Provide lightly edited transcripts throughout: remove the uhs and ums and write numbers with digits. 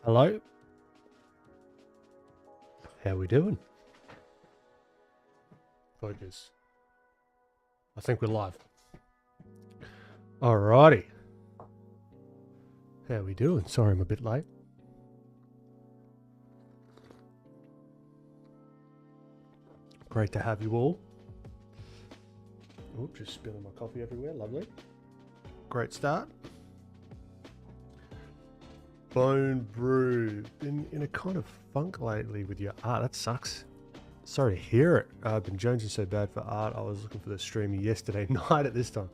Hello. How we doing? Focus. I think we're live. Alrighty. How we doing? Sorry I'm a bit late. Great to have you all. Oop, just spilling my coffee everywhere. Lovely. Great start. Bone Brew. Been in a kind of funk lately with your art. That sucks. Sorry to hear it. I've been jonesing so bad for art. I was looking for the stream yesterday night at this time.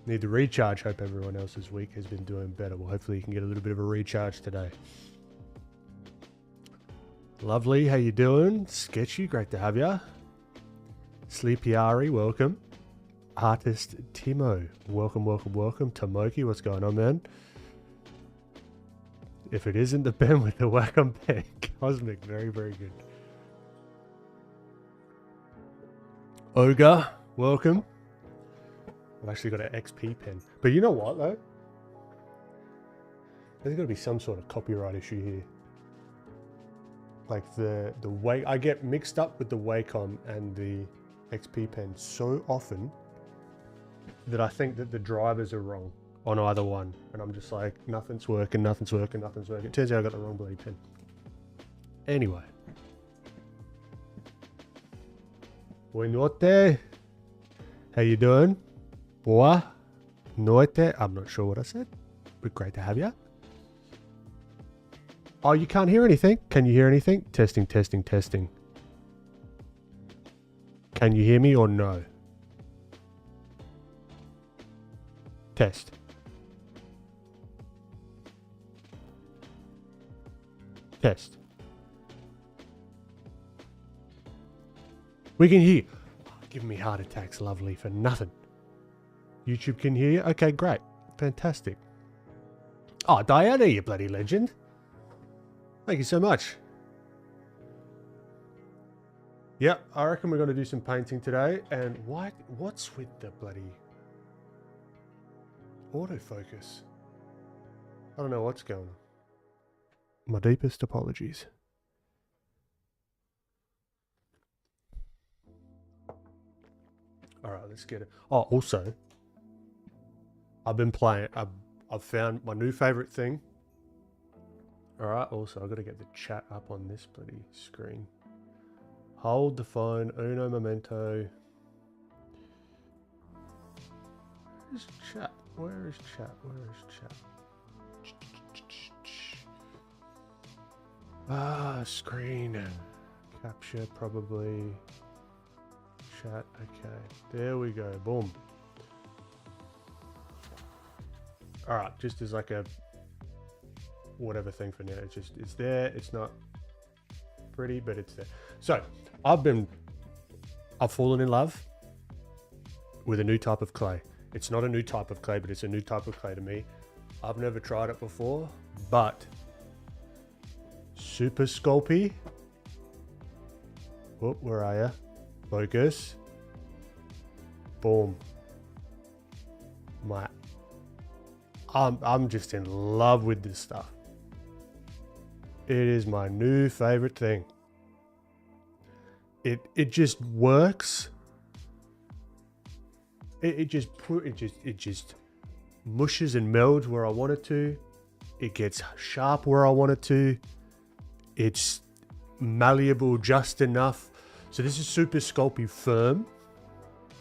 Need to recharge. Hope everyone else's week has been doing better. Well, hopefully you can get a little bit of a recharge today. Lovely. How you doing? Sketchy. Great to have you. Sleepy Ari, welcome. Artist Timo, welcome, welcome, welcome. Tomoki, what's going on, man? If it isn't the Ben with the Wacom pen, Cosmic, very, very good. Ogre, welcome. I've actually got an XP pen. But you know what, though? There's got to be some sort of copyright issue here. Like the way I get mixed up with the Wacom and the XP pen so often that I think that the drivers are wrong on either one, and I'm just like, nothing's working, nothing's working, nothing's working. It turns out I got the wrong bloody pen. Anyway, boa noite. How you doing? Boa noite. I'm not sure what I said, but great to have you. Oh, you can't hear anything? Can you hear anything? Testing, testing, testing. Can you hear me or no? Test. Test. We can hear you. Oh, giving me heart attacks, lovely, for nothing. YouTube can hear you? Okay, great. Fantastic. Oh, Diana, you bloody legend. Thank you so much. Yep, I reckon we're going to do some painting today. And what's with the bloody autofocus? I don't know what's going on. My deepest apologies. All right, let's get it. Oh, also, I've been playing. I've found my new favorite thing. All right. Also, I've got to get the chat up on this bloody screen. Hold the phone. Uno momento. Where's chat? Where is chat? Where is chat? Screen. Capture probably. Chat. Okay. There we go. Boom. All right. Just as like a whatever thing for now. It's there. It's not pretty, but it's there. So I've fallen in love with a new type of clay. It's not a new type of clay, but it's a new type of clay to me. I've never tried it before, but Super Sculpey. Oh, where are you? Focus. Boom. I'm just in love with this stuff. It is my new favorite thing. It just works. It just mushes and melds where I want it to. It gets sharp where I want it to. It's malleable just enough. So this is Super Sculpey Firm.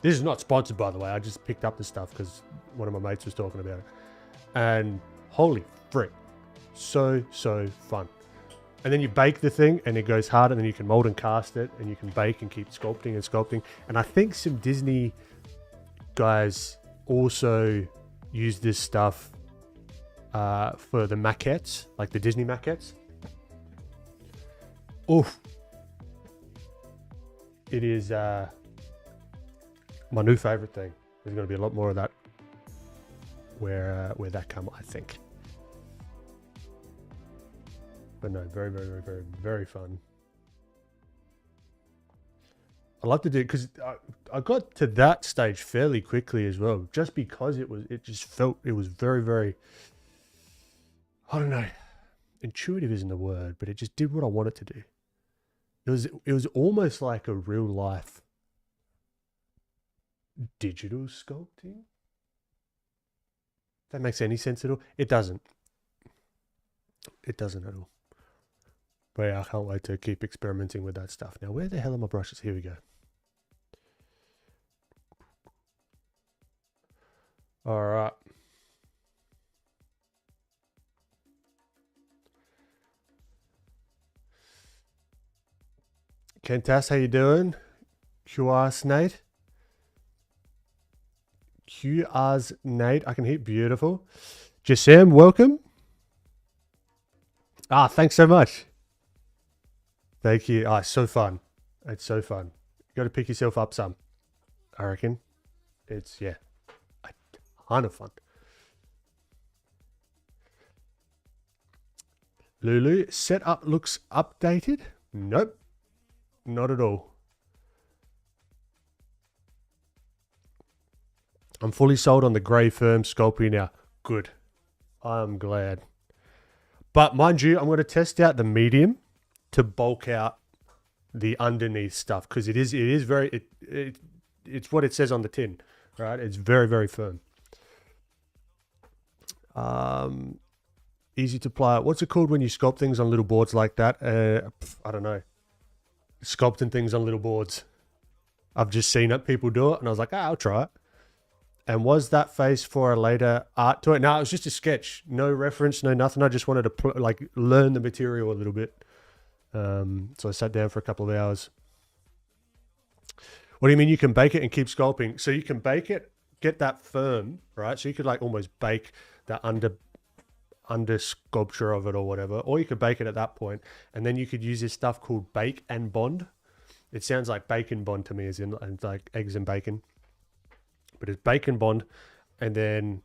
This is not sponsored, by the way. I just picked up the stuff because one of my mates was talking about it. And holy frick, so fun. And then you bake the thing and it goes hard, and then you can mold and cast it, and you can bake and keep sculpting and sculpting. And I think some Disney guys also use this stuff for the maquettes, like the Disney maquettes. Oof. It is my new favorite thing. There's going to be a lot more of that where that come, I think. But no, very, very, very, very, very fun. I love to do it because I got to that stage fairly quickly as well, just because it just felt, it was very, very, I don't know. intuitive isn't the word, but it just did what I wanted to do. It was almost like a real life digital sculpting. If that makes any sense at all? It doesn't. It doesn't at all. But yeah, I can't wait to keep experimenting with that stuff. Now, where the hell are my brushes? Here we go. All right. Kentas, how you doing? QR's Nate. QR's Nate. I can hit beautiful. Jasam, welcome. Ah, thanks so much. Thank you. Ah, it's so fun. It's so fun. You got to pick yourself up some. I reckon. It's, yeah, a ton of fun. Lulu, setup looks updated? Nope. Not at all. I'm fully sold on the grey firm Sculpting now. Good. I'm glad. But mind you, I'm going to test out the medium to bulk out the underneath stuff because it is very it's what it says on the tin, right? It's very, very firm. Easy to apply. What's it called when you sculpt things on little boards like that? I don't know. Sculpting things on little boards. I've just seen it. People do it, and I was like, I'll try it. And was that face for a later art to it? No, it was just a sketch. No reference, no nothing. I just wanted to learn the material a little bit. So I sat down for a couple of hours. What do you mean you can bake it and keep sculpting? So you can bake it, get that firm, right? So you could like almost bake the under sculpture of it or whatever, or you could bake it at that point, and then you could use this stuff called bake and bond. It sounds like bacon bond to me, as in like eggs and bacon. But it's bacon bond, and then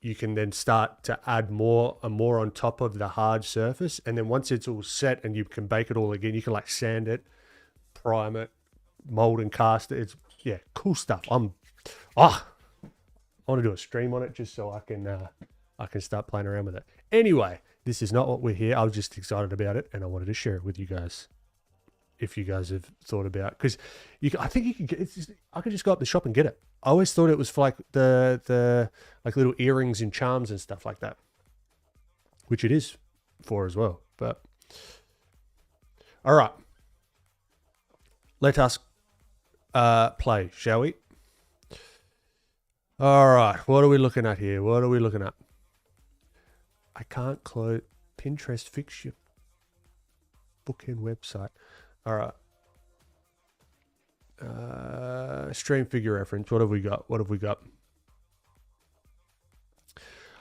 you can then start to add more and more on top of the hard surface. And then once it's all set and you can bake it all again, you can like sand it, prime it, mold and cast it. It's, yeah, cool stuff. I want to do a stream on it just so I can start playing around with it. Anyway, this is not what we're here. I was just excited about it and I wanted to share it with you guys. If you guys have thought about, because I think you can get it. I could just go up the shop and get it. I always thought it was for like the like little earrings and charms and stuff like that, which it is for as well. But all right, let us play, shall we? All right, what are we looking at here? What are we looking at? I can't close Pinterest. Fix your bookend website. All right. Stream figure reference. What have we got? What have we got?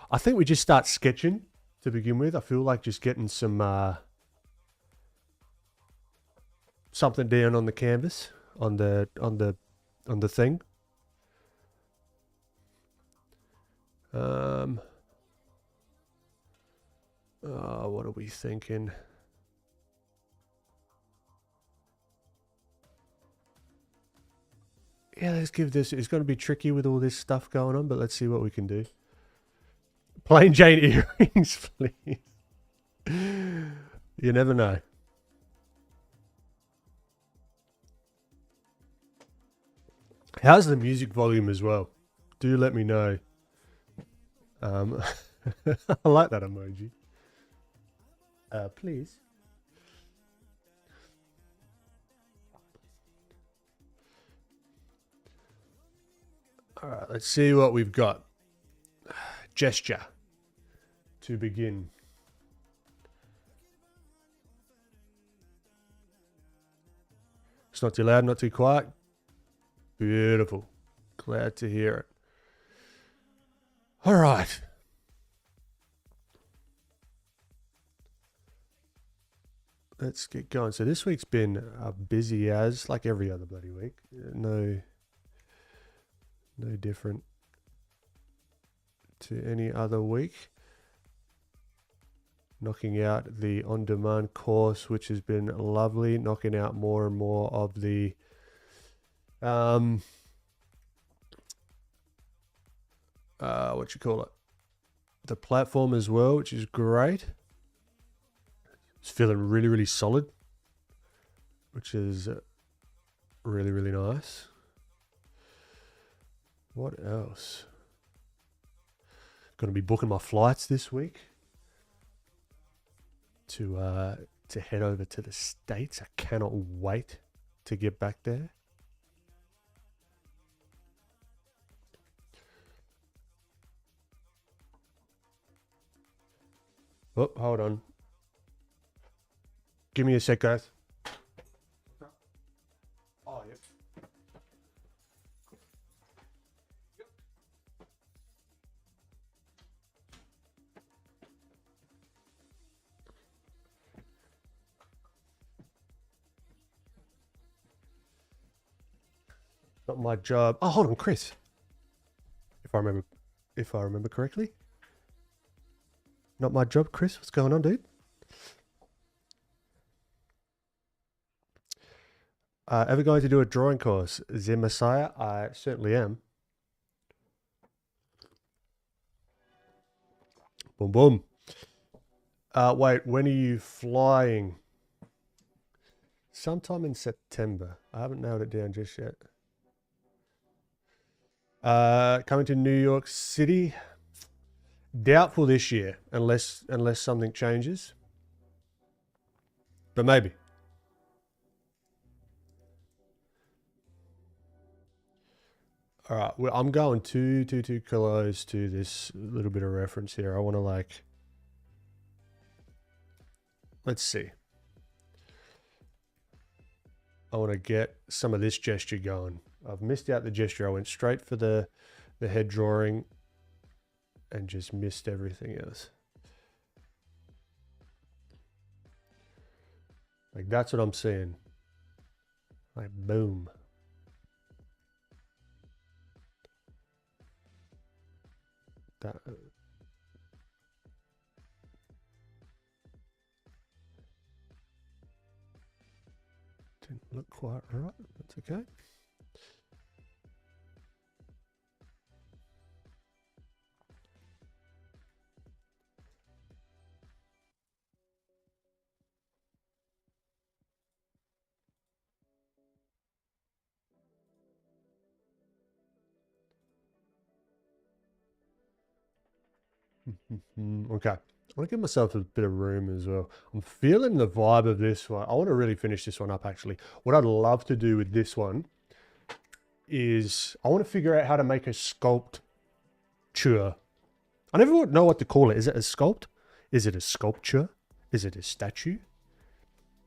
I think we just start sketching to begin with. I feel like just getting some something down on the canvas, on the thing. What are we thinking? Yeah, let's give this. It's going to be tricky with all this stuff going on, but let's see what we can do. Plain Jane earrings, please. You never know. How's the music volume as well? Do let me know. I like that emoji. Please. All right, let's see what we've got. Gesture to begin. It's not too loud, not too quiet. Beautiful. Glad to hear it. All right. Let's get going. So this week's been busy as like every other bloody week. No different to any other week. Knocking out the on-demand course, which has been lovely. Knocking out more and more of the the platform as well, which is great. It's feeling really, really solid, which is really, really nice. What else? Going to be booking my flights this week to head over to the States. I cannot wait to get back there. Oh, hold on. Give me a sec, guys. Oh, yep. Not my job. Oh, hold on, Chris. If I remember correctly. Not my job, Chris. What's going on, dude? Ever going to do a drawing course? The Messiah? I certainly am. Boom, boom. Wait, when are you flying? Sometime in September. I haven't nailed it down just yet. Coming to New York City. Doubtful this year, unless something changes. But maybe. All right, well, I'm going too close to this little bit of reference here. I want to let's see. I want to get some of this gesture going. I've missed out the gesture. I went straight for the head drawing and just missed everything else. Like, that's what I'm seeing. Like, boom. That. Didn't look quite right. That's okay. Okay. I want to give myself a bit of room as well. I'm feeling the vibe of this one. I want to really finish this one up, actually. What I'd love to do with this one is I want to figure out how to make a sculpture. I never know what to call it. Is it a sculpt? Is it a sculpture? Is it a statue?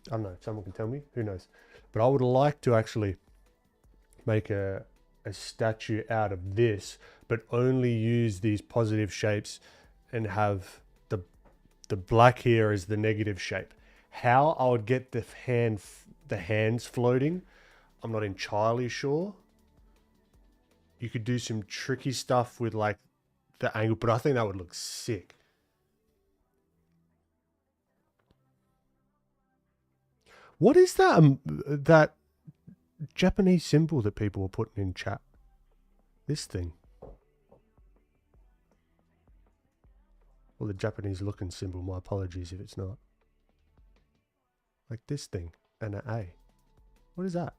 I don't know. Someone can tell me. Who knows? But I would like to actually make a statue out of this, but only use these positive shapes and have the black here as the negative shape. How I would get the hands floating, I'm not entirely sure. You could do some tricky stuff with like the angle, but I think that would look sick. What is that that Japanese symbol that people were putting in chat? This thing. Well, the Japanese looking symbol, my apologies if it's not. Like this thing and an A. What is that?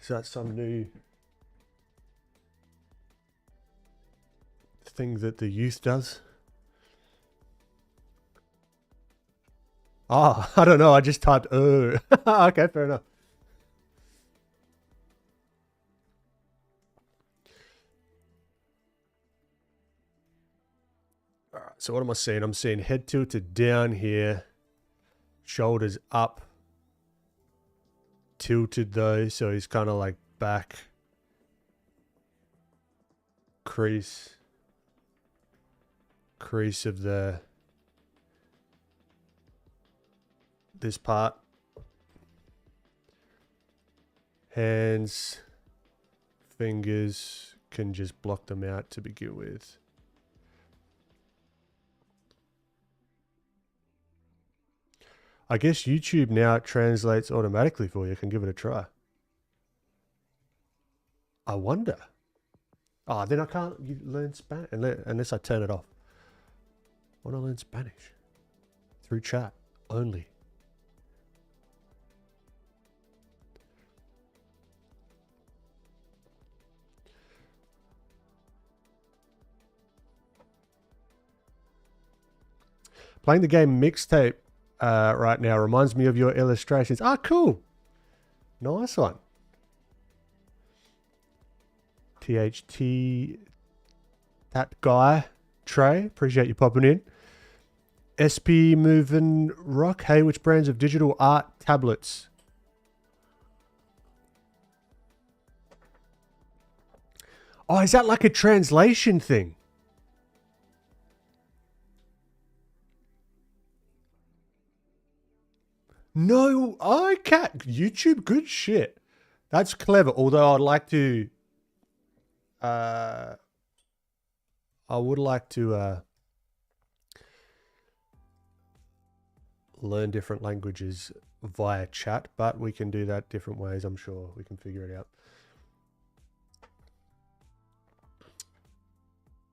Is that some new thing that the youth does? Ah, I don't know. I just typed, oh. Okay, fair enough. All right, so what am I seeing? I'm seeing head tilted down here, shoulders up, tilted though, so he's kind of like back, crease of this part, hands, fingers, can just block them out to begin with. I guess YouTube now translates automatically for you. I can give it a try. I wonder. Oh, then I can't learn Spanish unless I turn it off. I want to learn Spanish through chat only. Playing the game Mixtape right now reminds me of your illustrations. Ah, cool. Nice one. THT, that guy, Trey, appreciate you popping in. SP Moving Rock, hey, which brands of digital art tablets? Oh, is that like a translation thing? No, I can't. YouTube, good shit. That's clever. Although I'd like to, I would like to learn different languages via chat, but we can do that different ways. I'm sure we can figure it out.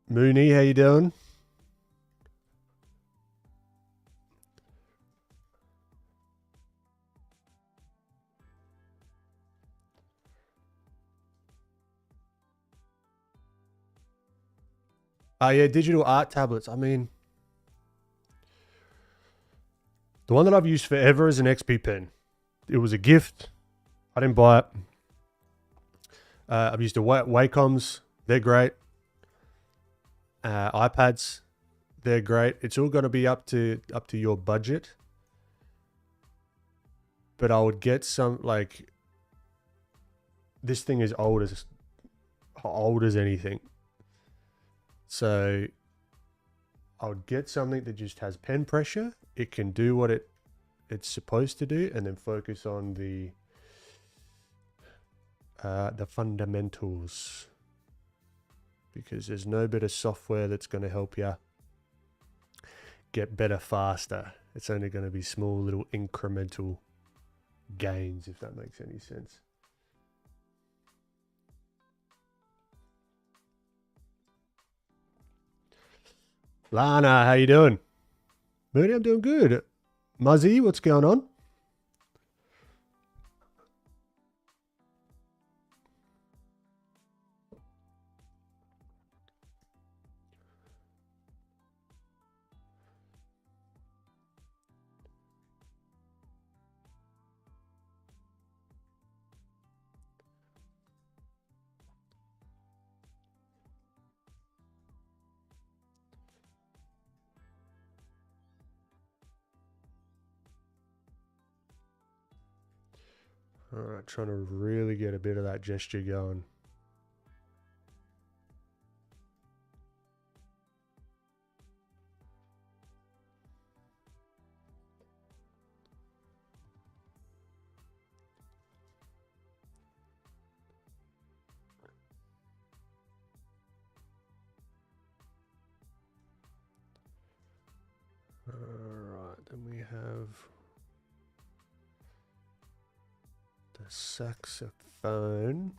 Mooney, how you doing? Oh, yeah, digital art tablets. I mean, the one that I've used forever is an XP pen. It was a gift. I didn't buy it. I've used the Wacoms. They're great. iPads. They're great. It's all going to be up to your budget. But I would get some, like, this thing is old as anything. So I would get something that just has pen pressure. It can do what it's supposed to do, and then focus on the fundamentals. Because there's no bit of software that's going to help you get better faster. It's only going to be small little incremental gains, if that makes any sense. Lana, how you doing? Mooney, I'm doing good. Muzzy, what's going on? All right, trying to really get a bit of that gesture going. All right, then we have the saxophone.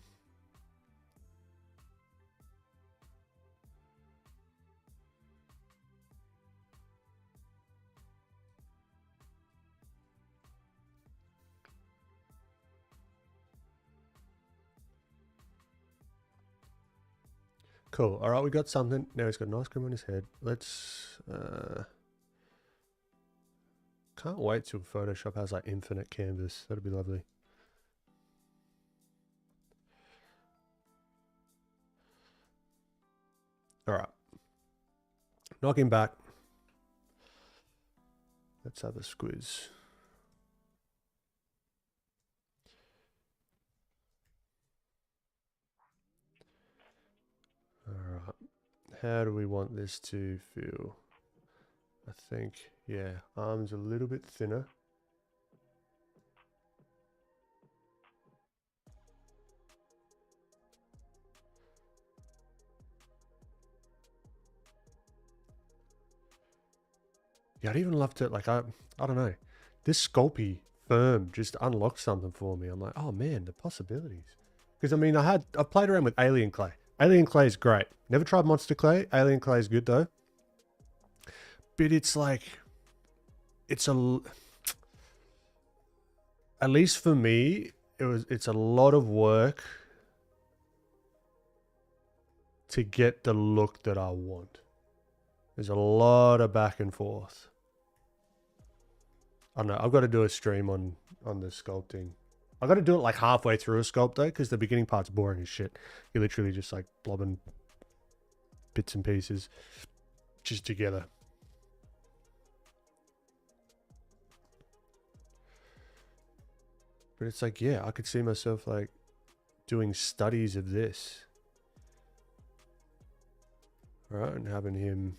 Cool. All right, we got something. Now he's got an ice cream on his head. Let's... can't wait till Photoshop has like infinite canvas. That'd be lovely. All right. Knock him back. Let's have a squeeze. All right. How do we want this to feel? I think, yeah, arms a little bit thinner. Yeah, I'd even love to, like, I don't know. This Sculpey firm just unlocked something for me. I'm like, oh man, the possibilities. Because I mean, I've played around with alien clay. Alien clay is great. Never tried monster clay. Alien clay is good though. But it's like, it's a, at least for me, it's a lot of work to get the look that I want. There's a lot of back and forth. I don't know. I've got to do a stream on the sculpting. I've got to do it like halfway through a sculpt though, because the beginning part's boring as shit. You're literally just like blobbing bits and pieces just together. But it's like, yeah, I could see myself like doing studies of this. Right, and having him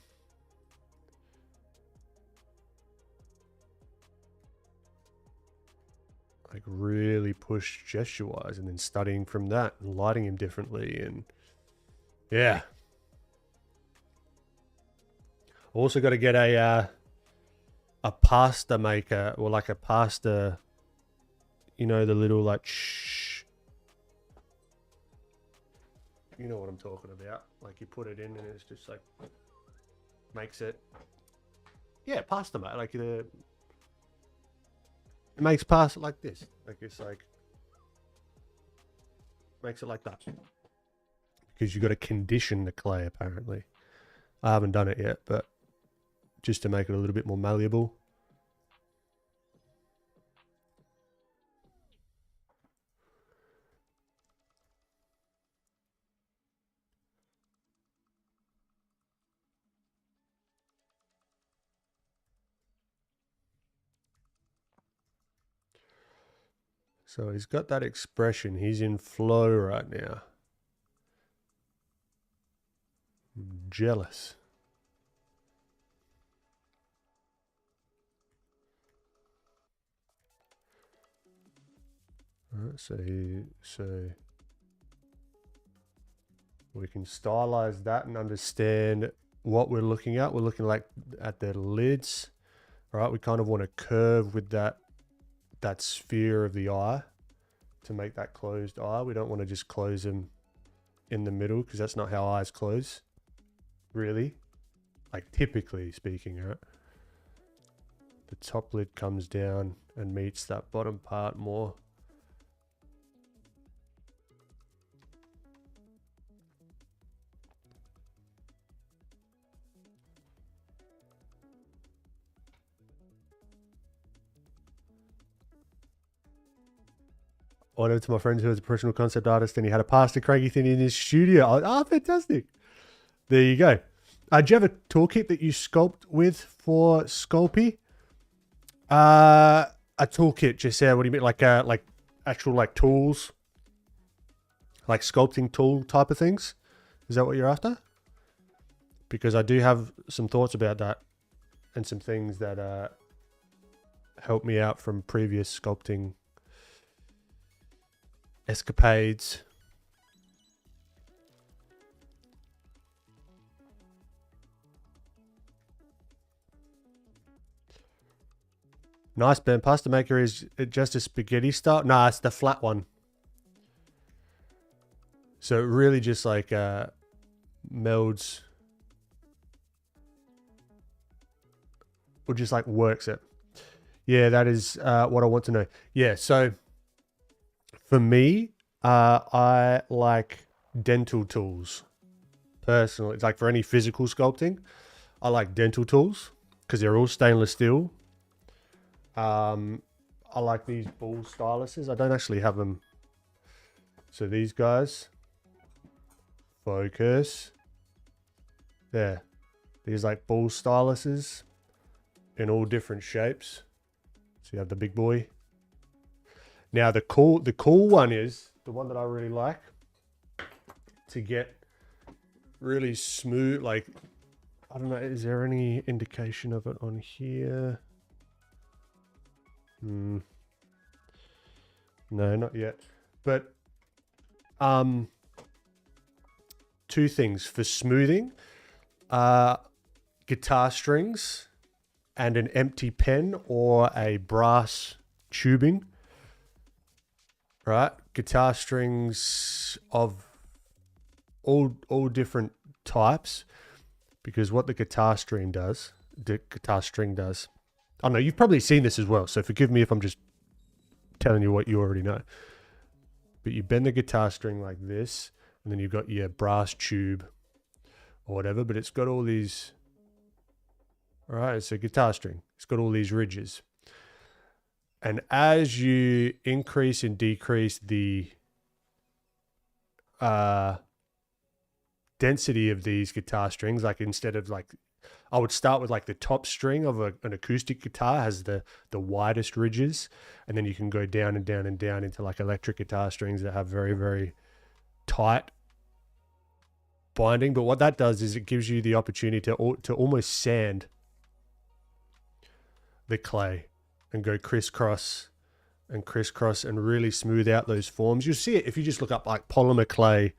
like really push gesture-wise, and then studying from that and lighting him differently, and yeah. Also got to get a pasta maker, or like a pasta, you know, the little like you know what I'm talking about. Like you put it in and it's just like makes it, yeah, pasta mate. Like it makes pasta like this. Like it's like makes it like that. Because you got to condition the clay apparently. I haven't done it yet, but just to make it a little bit more malleable. So he's got that expression. He's in flow right now. I'm jealous. All right, so we can stylize that and understand what we're looking at. We're looking like at the lids. All right, we kind of want to curve with that sphere of the eye to make that closed eye. We don't want to just close them in the middle, because that's not how eyes close, really. Like typically speaking, right? The top lid comes down and meets that bottom part more. I went to my friend who was a professional concept artist, and he had a pasta cranky thing in his studio. Oh, fantastic. There you go. Do you have a toolkit that you sculpt with for Sculpey? A toolkit, just what do you mean? Like actual like tools? Like sculpting tool type of things? Is that what you're after? Because I do have some thoughts about that, and some things that helped me out from previous sculpting escapades. Nice, Ben. Pasta maker is it just a spaghetti style? Nah, it's the flat one. So it really just like melds, or just like works it. Yeah, that is what I want to know. Yeah, so for me, I like dental tools. Personally, it's like for any physical sculpting, I like dental tools because they're all stainless steel. I like these ball styluses. I don't actually have them. So these guys, focus. There. These like ball styluses in all different shapes. So you have the big boy. Now the cool one is the one that I really like to get really smooth. Like, I don't know, is there any indication of it on here? No, not yet. But two things for smoothing: guitar strings and an empty pen or a brass tubing. Right, guitar strings of all different types, because what the guitar string does, I don't know, you've probably seen this as well, so forgive me if I'm just telling you what you already know. But you bend the guitar string like this, and then you've got your brass tube or whatever, but it's got all these, all right, it's a guitar string. It's got all these ridges. And as you increase and decrease the density of these guitar strings, like instead of like, I would start with like the top string of an acoustic guitar has the widest ridges, and then you can go down and down and down into like electric guitar strings that have very, very tight binding. But what that does is it gives you the opportunity to almost sand the clay and go crisscross and really smooth out those forms. You'll see it if you just look up like polymer clay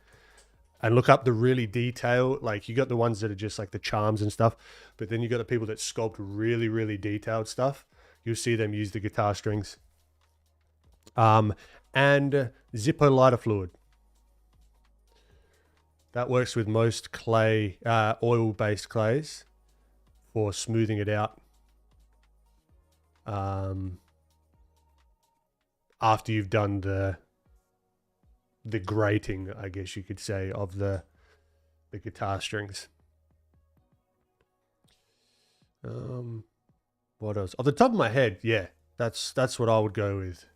and look up the really detailed, like you got the ones that are just like the charms and stuff, but then you got the people that sculpt really, really detailed stuff. You'll see them use the guitar strings. And Zippo lighter fluid. That works with most clay, oil-based clays for smoothing it out. After you've done the grating, I guess you could say, of the guitar strings. What else? Off the top of my head, yeah, that's what I would go with.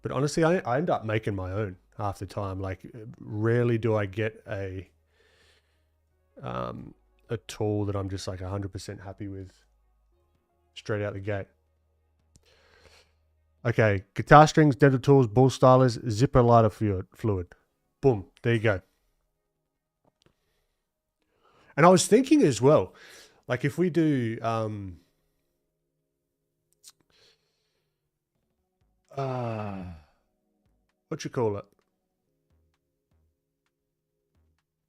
But honestly, I end up making my own half the time. Like, rarely do I get a tool that I'm just like 100% happy with straight out the gate. Okay, guitar strings, dental tools, ball stylers, zipper lighter fluid. Boom, there you go. And I was thinking as well, like if we do, what you call it?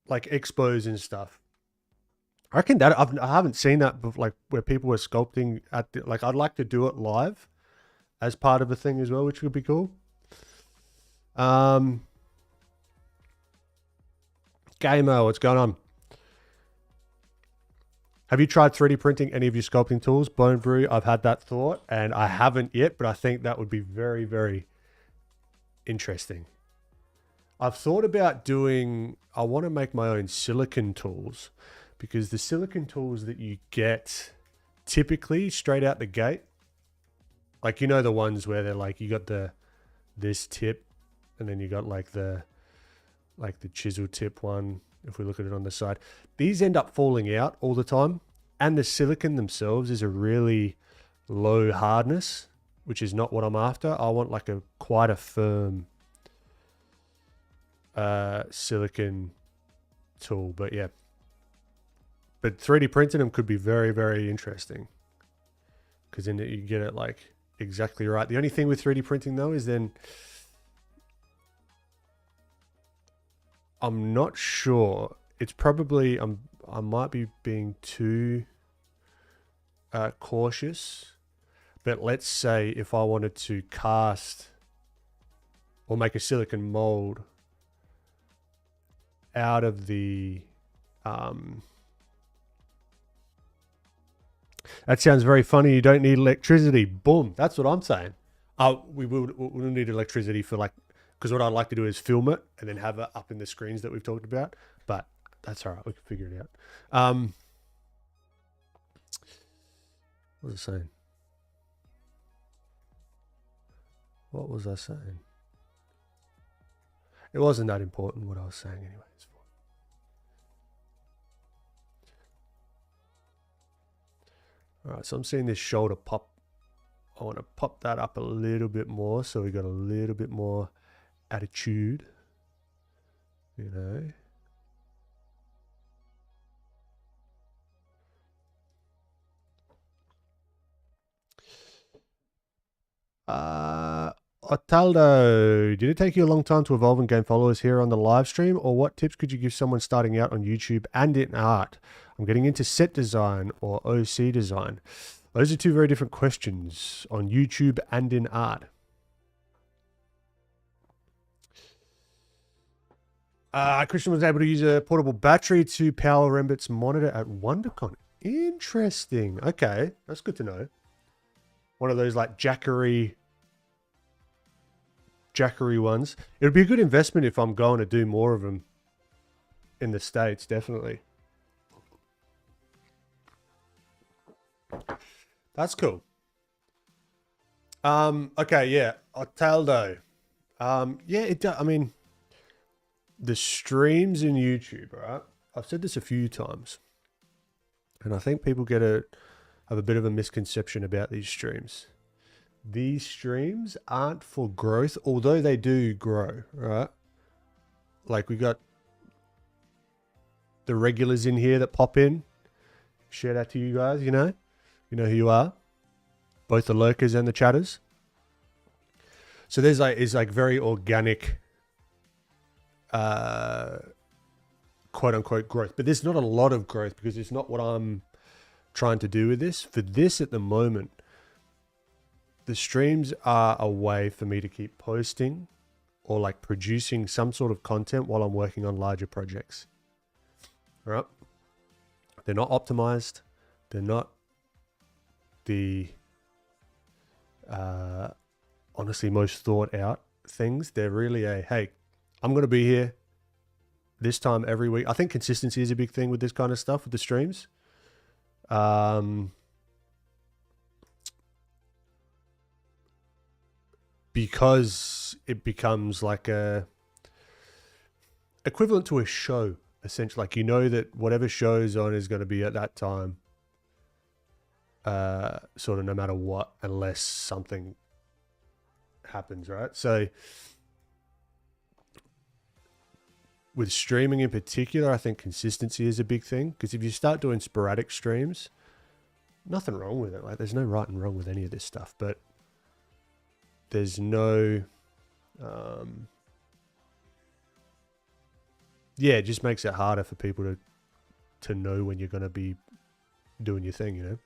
Like expos and stuff. I reckon that I haven't seen that like where people were sculpting at the, like I'd like to do it live as part of a thing as well, which would be cool. Gamer, what's going on? Have you tried 3D printing any of your sculpting tools? Bone Brew, I've had that thought, and I haven't yet, but I think that would be very, very interesting. I've thought about doing, I want to make my own silicon tools, because the silicon tools that you get typically straight out the gate, like, you know, the ones where they're like, you got this tip, and then you got like the chisel tip one. If we look at it on the side, these end up falling out all the time. And the silicon themselves is a really low hardness, which is not what I'm after. I want like quite a firm silicon tool, but yeah. But 3D printing them could be very, very interesting, because then you get it like exactly right. The only thing with 3D printing though is then I'm not sure. It's probably I might be being too cautious. But let's say if I wanted to cast or make a silicon mold out of the that sounds very funny. You don't need electricity. Boom. That's what I'm saying. We'll need electricity for like, because what I'd like to do is film it and then have it up in the screens that we've talked about. But that's all right. We can figure it out. What was I saying? What was I saying? It wasn't that important what I was saying anyways. All right, so I'm seeing this shoulder pop. I want to pop that up a little bit more so we got a little bit more attitude, you know. Otaldo, did it take you a long time to evolve and gain followers here on the live stream, or what tips could you give someone starting out on YouTube and in art? I'm getting into set design or OC design. Those are two very different questions. On YouTube and in art. Christian was able to use a portable battery to power Rembit's monitor at WonderCon. Interesting. Okay, that's good to know. One of those like Jackery ones. It would be a good investment if I'm going to do more of them in the States, definitely. That's cool. Okay, yeah. Otaldo. Yeah, I mean, the streams in YouTube, right? I've said this a few times. And I think people have a bit of a misconception about these streams. These streams aren't for growth, although they do grow, right? Like we got the regulars in here that pop in. Shout out to you guys, you know who you are. Both the lurkers and the chatters. So there's like very organic, quote unquote growth, but there's not a lot of growth because it's not what I'm trying to do with this. For this at the moment, the streams are a way for me to keep posting or like producing some sort of content while I'm working on larger projects. All right. They're not optimized. They're not the honestly most thought out things. They're really hey, I'm going to be here this time every week. I think consistency is a big thing with this kind of stuff, with the streams. Because it becomes like equivalent to a show, essentially. Like, you know that whatever show's on is going to be at that time, sort of no matter what, unless something happens, right? So with streaming in particular, I think consistency is a big thing, because if you start doing sporadic streams, nothing wrong with it. Like, there's no right and wrong with any of this stuff, but there's no, yeah, it just makes it harder for people to know when you're going to be doing your thing, you know?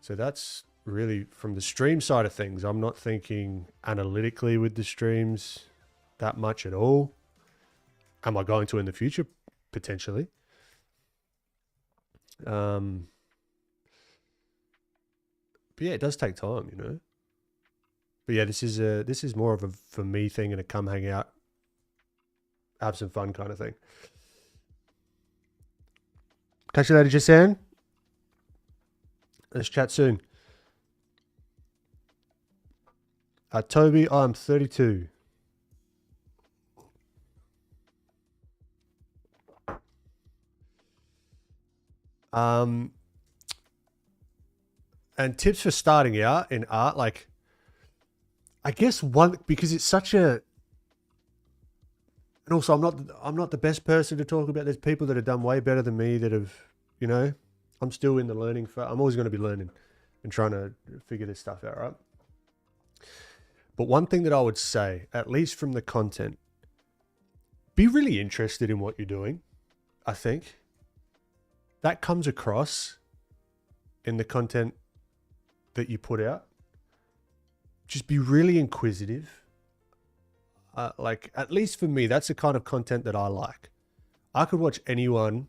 So that's really from the stream side of things. I'm not thinking analytically with the streams that much at all. Am I going to in the future? Potentially. But yeah, it does take time, you know? But yeah, this is more of a for me thing and a come hang out, have some fun kind of thing. Catch you later, Jason. Let's chat soon. Toby, I'm 32. And tips for starting out in art, like, I guess one, because it's such a, and also I'm not the best person to talk about. There's people that have done way better than me that have, you know, I'm still in the learning phase. I'm always going to be learning and trying to figure this stuff out, right? But one thing that I would say, at least from the content, be really interested in what you're doing. I think that comes across in the content that you put out. Just be really inquisitive. Like, at least for me, that's the kind of content that I like. I could watch anyone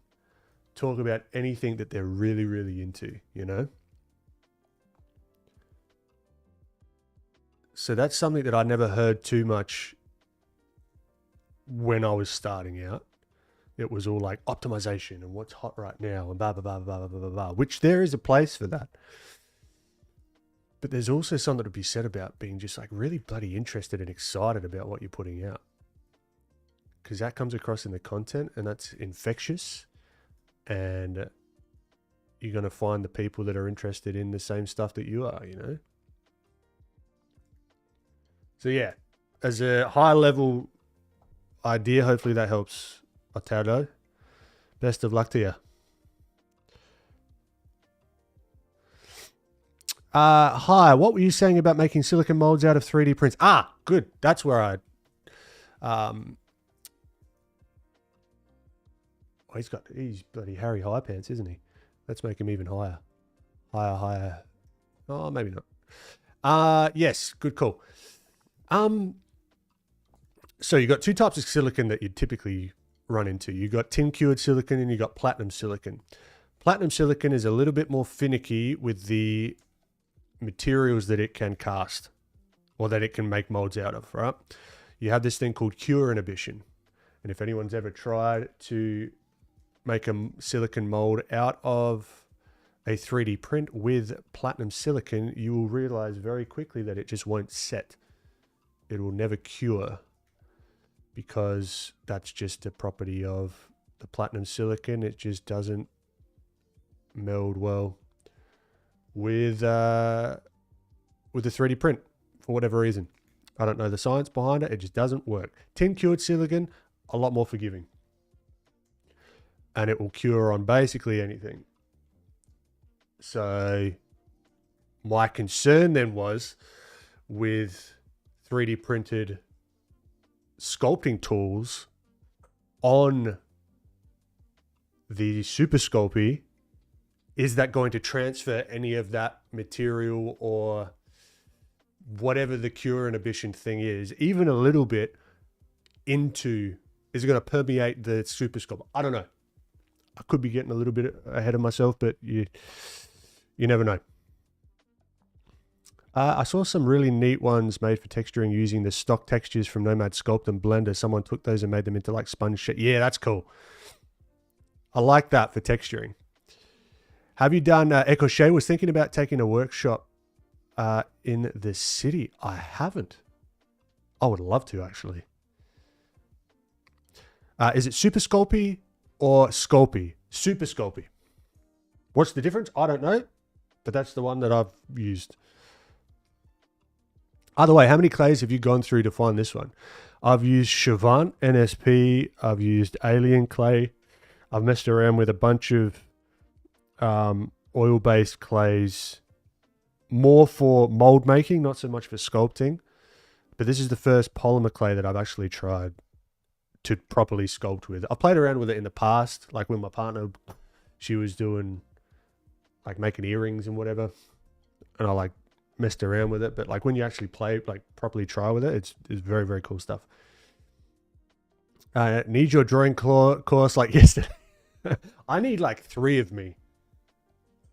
talk about anything that they're really, really into, you know? So that's something that I never heard too much when I was starting out. It was all like optimization and what's hot right now and blah, blah, blah, blah, blah, blah, blah, which there is a place for that. But there's also something to be said about being just like really bloody interested and excited about what you're putting out. Because that comes across in the content and that's infectious. And you're going to find the people that are interested in the same stuff that you are, you know? So yeah, as a high level idea, hopefully that helps, Otardo. Best of luck to you. Hi, what were you saying about making silicone molds out of 3D prints? Ah, good. That's where I... oh, he's bloody Harry High Pants, isn't he? Let's make him even higher. Higher. Oh, maybe not. Yes, good call. So you got two types of silicon that you typically run into. You got tin cured silicon and you got platinum silicon. Platinum silicon is a little bit more finicky with the materials that it can cast or that it can make molds out of, right? You have this thing called cure inhibition. And if anyone's ever tried to make a silicon mold out of a 3D print with platinum silicon, you will realize very quickly that it just won't set. It will never cure because that's just a property of the platinum silicon. It just doesn't meld well with the 3D print for whatever reason. I don't know the science behind it. It just doesn't work. Tin cured silicon, a lot more forgiving. And it will cure on basically anything. So my concern then was with 3D printed sculpting tools on the Super Sculpey, is that going to transfer any of that material or whatever the cure inhibition thing is, even a little bit, into, is it going to permeate the Super Sculpey? I don't know. I could be getting a little bit ahead of myself, but you never know. I saw some really neat ones made for texturing using the stock textures from Nomad Sculpt and Blender. Someone took those and made them into like sponge shit. Yeah, that's cool. I like that for texturing. Have you done, Echo Shea was thinking about taking a workshop in the city. I haven't. I would love to, actually. Is it Super Sculpey or Sculpey? Super Sculpey. What's the difference? I don't know, but that's the one that I've used. Either way, how many clays have you gone through to find this one? I've used Chavant NSP. I've used Alien Clay. I've messed around with a bunch of oil-based clays, more for mold making, not so much for sculpting. But this is the first polymer clay that I've actually tried to properly sculpt with. I've played around with it in the past, like with my partner. She was doing like making earrings and whatever, and I like messed around with it. But like when you actually play, like properly try with it, it's very, very cool stuff. Need your drawing course like yesterday. I need like 3 of me.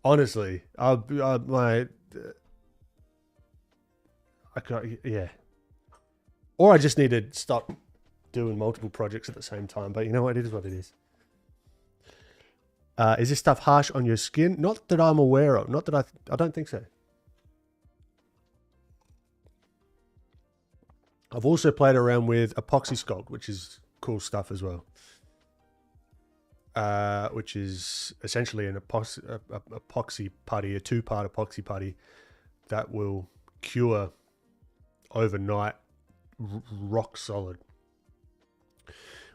Honestly, I can't, yeah. Or I just need to stop doing multiple projects at the same time. But you know what? It is what it is. Is this stuff harsh on your skin? Not that I'm aware of. Not that I don't think so. I've also played around with Epoxy Sculpt, which is cool stuff as well. Which is essentially an epoxy putty, a 2-part epoxy putty that will cure overnight, rock solid,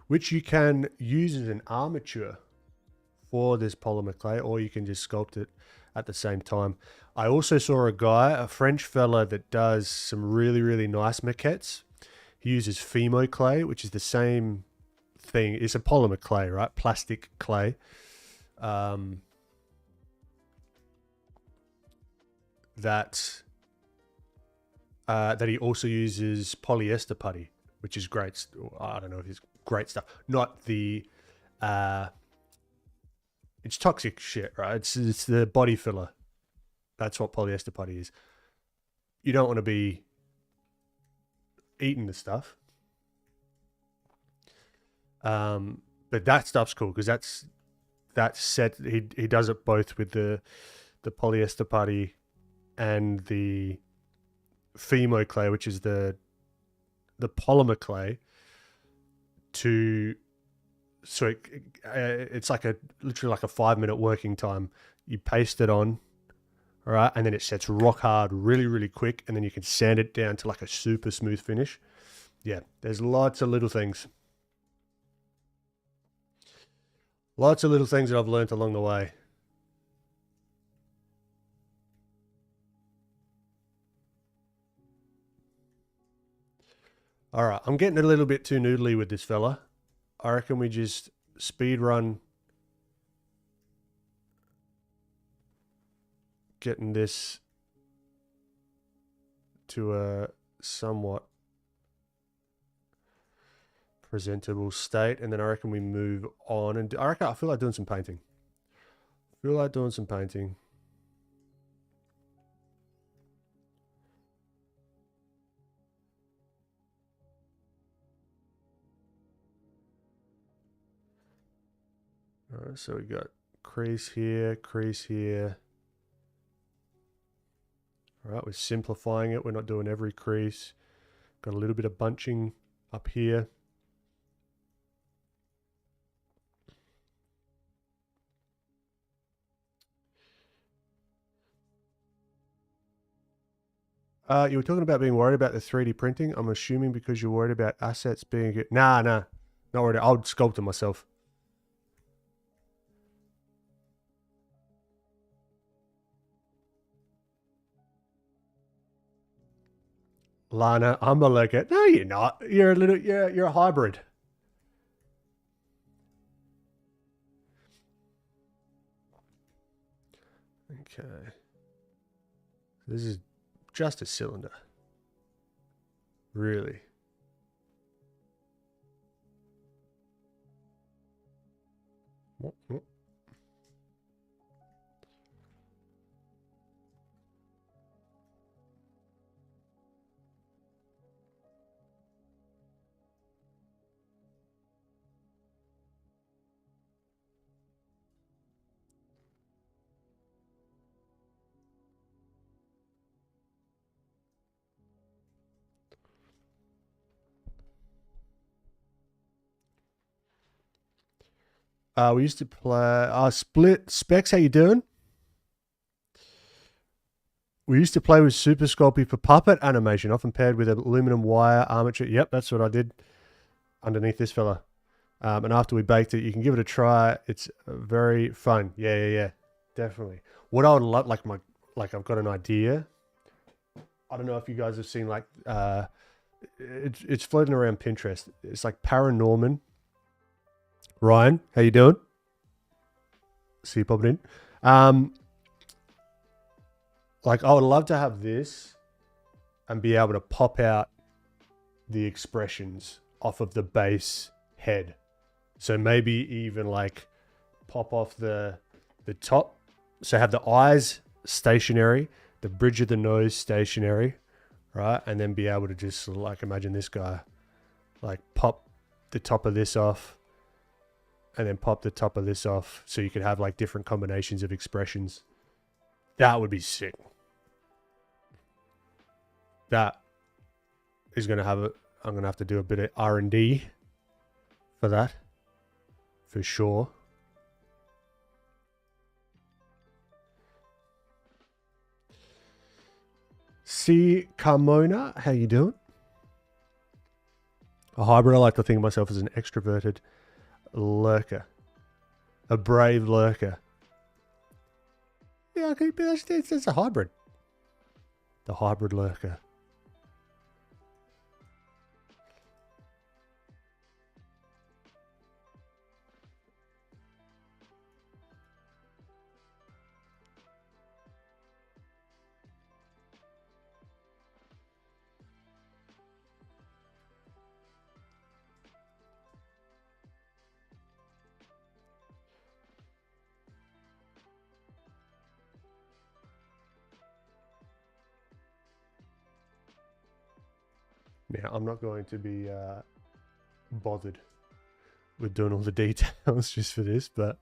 which you can use as an armature for this polymer clay, or you can just sculpt it at the same time. I also saw a French fella that does some really, really nice maquettes. He uses Fimo clay, which is the same thing. It's a polymer clay, right? Plastic clay. That he also uses polyester putty, which is great. I don't know if it's great stuff. Not the it's toxic shit, right? It's the body filler. That's what polyester putty is. You don't want to be eating the stuff. But that stuff's cool because that's set. He does it both with the polyester putty and the Fimo clay, which is the polymer clay. So it's like literally like a 5-minute working time. You paste it on, all right, and then it sets rock hard really, really quick, and then you can sand it down to like a super smooth finish. Yeah, there's lots of little things. Lots of little things that I've learned along the way. All right, I'm getting a little bit too noodly with this fella. I reckon we just speed run getting this to a somewhat presentable state, and then I reckon we move on. And I feel like doing some painting. All right, so we got crease here, crease here. All right, we're simplifying it. We're not doing every crease. Got a little bit of bunching up here. You were talking about being worried about the 3D printing. I'm assuming because you're worried about assets being good. Nah, not worried. I'll sculpt them myself. Lana, I'm allergic. No, you're not. You're a hybrid. Okay. This is just a cylinder. Really. We used to play Split Specs. How you doing? We used to play with Super Sculpey for puppet animation, often paired with aluminum wire armature. Yep, that's what I did underneath this fella. And after we baked it, you can give it a try. It's very fun. Yeah, definitely. What I would love, like I've got an idea. I don't know if you guys have seen it's floating around Pinterest. It's like Paranorman. Ryan, how you doing? See you popping in. Like I would love to have this and be able to pop out the expressions off of the base head. So maybe even like pop off the top. So have the eyes stationary, the bridge of the nose stationary, right? And then be able to just like imagine this guy, like pop the top of this off and then pop the top of this off. So you could have like different combinations of expressions. That would be sick. That is going to have I'm going to have to do a bit of R&D for that. For sure. See Carmona, how you doing? A hybrid. I like to think of myself as an extroverted lurker. A brave lurker. Yeah, okay, but that's a hybrid. The hybrid lurker. Now, I'm not going to be bothered with doing all the details just for this, but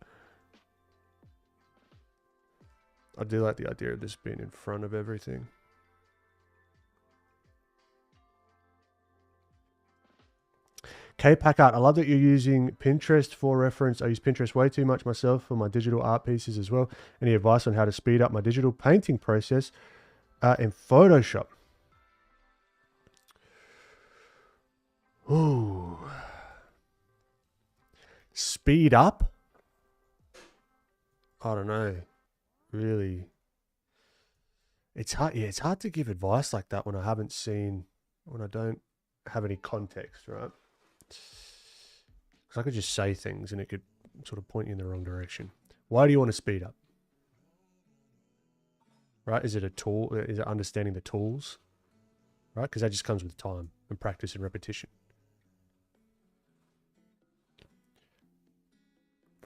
I do like the idea of this being in front of everything. K-Packard, I love that you're using Pinterest for reference. I use Pinterest way too much myself for my digital art pieces as well. Any advice on how to speed up my digital painting process in Photoshop? Ooh. Speed up? I don't know. Really. It's hard. Yeah, it's hard to give advice like that when I don't have any context, right? Because I could just say things and it could sort of point you in the wrong direction. Why do you want to speed up? Right? Is it a tool? Is it understanding the tools? Right? Because that just comes with time and practice and repetition.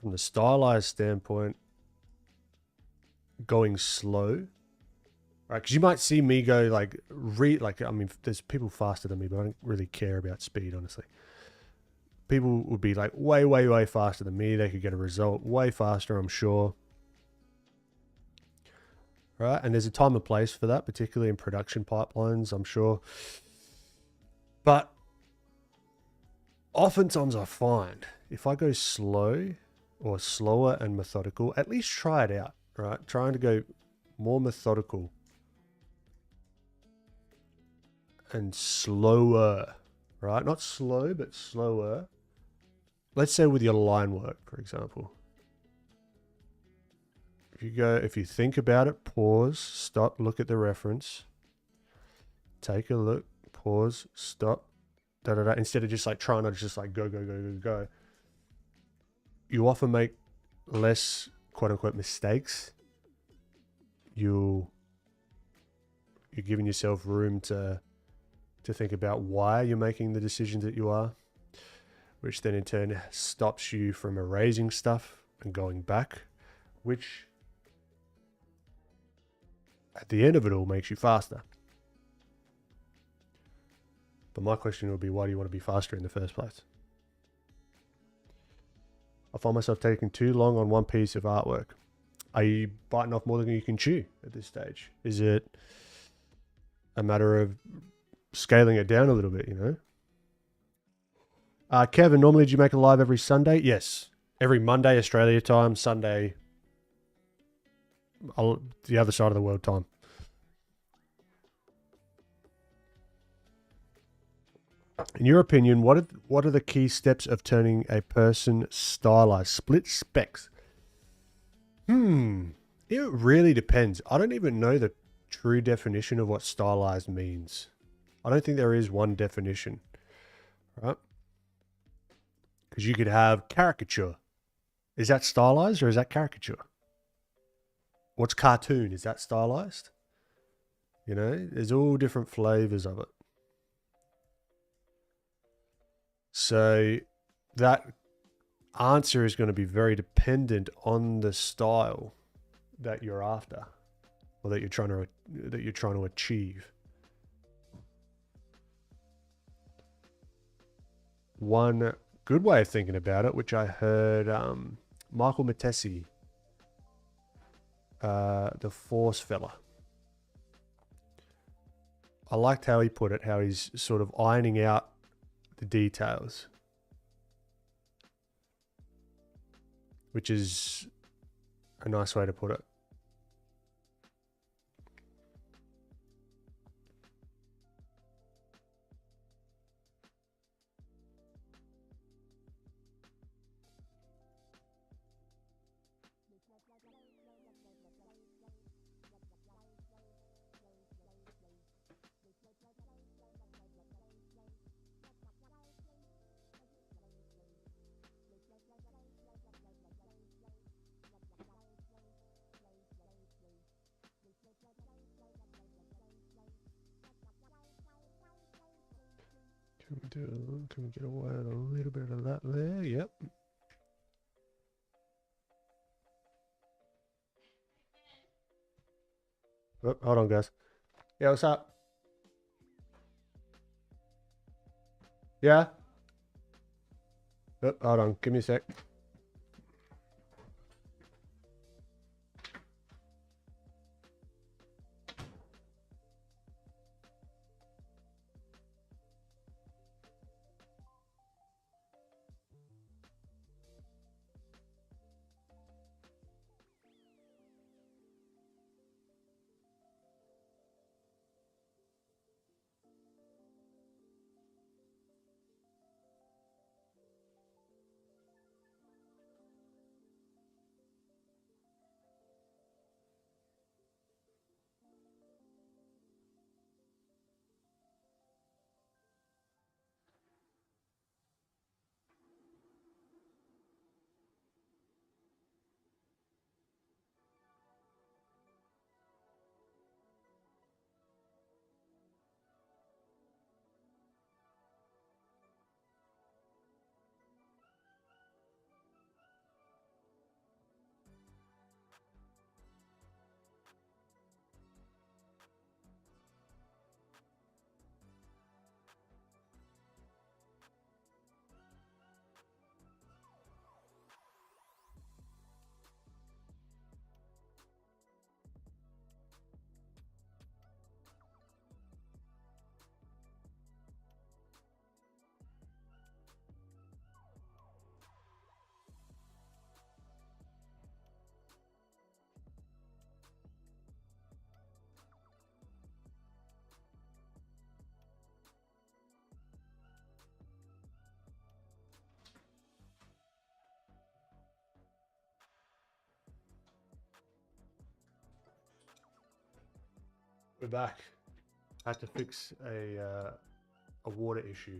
from the stylized standpoint, going slow, right? Because you might see me go like, I mean, there's people faster than me, but I don't really care about speed, honestly. People would be like way, way, way faster than me. They could get a result way faster, I'm sure. Right? And there's a time and place for that, particularly in production pipelines, I'm sure. But oftentimes I find if I go slow or slower and methodical, at least try it out, right? Trying to go more methodical and slower, right? Not slow, but slower. Let's say with your line work, for example. If you think about it, pause, stop, look at the reference, take a look, pause, stop, instead of just like trying to just like go, go, go, go, go. You often make less quote unquote mistakes. You're giving yourself room to think about why you're making the decisions that you are, which then in turn stops you from erasing stuff and going back, which at the end of it all makes you faster. But my question would be, why do you want to be faster in the first place? I find myself taking too long on one piece of artwork. Are you biting off more than you can chew at this stage? Is it a matter of scaling it down a little bit, you know? Kevin, normally do you make a live every Sunday? Yes. Every Monday, Australia time, Sunday, the other side of the world time. In your opinion, what are the key steps of turning a person stylized? Split specs. It really depends. I don't even know the true definition of what stylized means. I don't think there is one definition, right? Because you could have caricature. Is that stylized or is that caricature? What's cartoon? Is that stylized? You know, there's all different flavors of it. So that answer is going to be very dependent on the style that you're after, or that you're trying to achieve. One good way of thinking about it, which I heard Michael Matesi, the Force fella. I liked how he put it, how he's sort of ironing out the details, which is a nice way to put it. Can we get away with a little bit of that there? Yep. Oh, hold on, guys. Yeah, what's up? Yeah? Oh, hold on. Give me a sec. We're back. Had to fix a water issue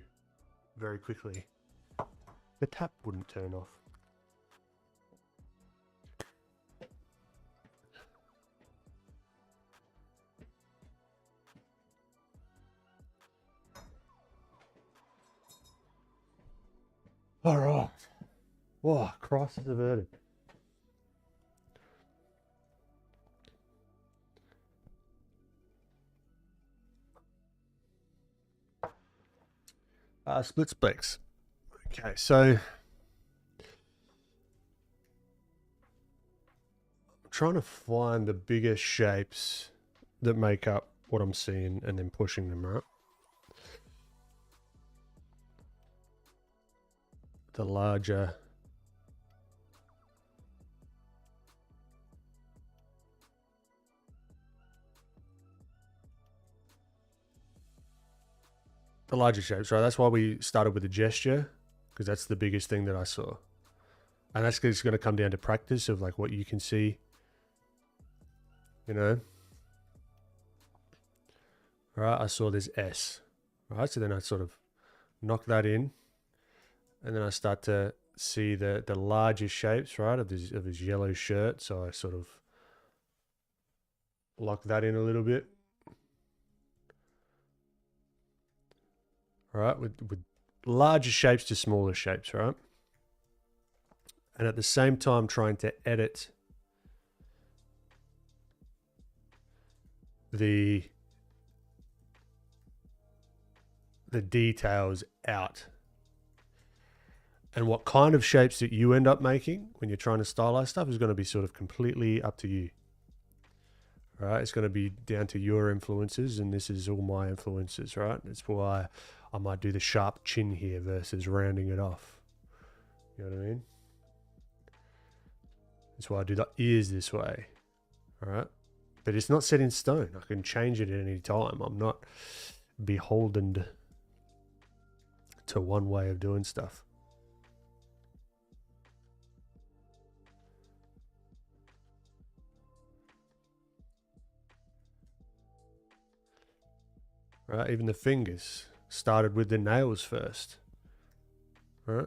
very quickly. The tap wouldn't turn off. All right. Whoa, crisis averted. Split specs. Okay, so I'm trying to find the bigger shapes that make up what I'm seeing and then pushing them out. The larger shapes, right? That's why we started with the gesture, because that's the biggest thing that I saw. And that's just going to come down to practice of like what you can see, you know. All right, I saw this S, right? So then I sort of knock that in, and then I start to see the larger shapes, right, of his yellow shirt. So I sort of lock that in a little bit. All right, with larger shapes to smaller shapes, right? And at the same time trying to edit the details out. And what kind of shapes that you end up making when you're trying to stylize stuff is going to be sort of completely up to you. All right, it's going to be down to your influences, and this is all my influences, right? That's why I might do the sharp chin here versus rounding it off. You know what I mean? That's why I do the ears this way. All right, but it's not set in stone. I can change it at any time. I'm not beholden to one way of doing stuff. Right, even the fingers started with the nails first, right?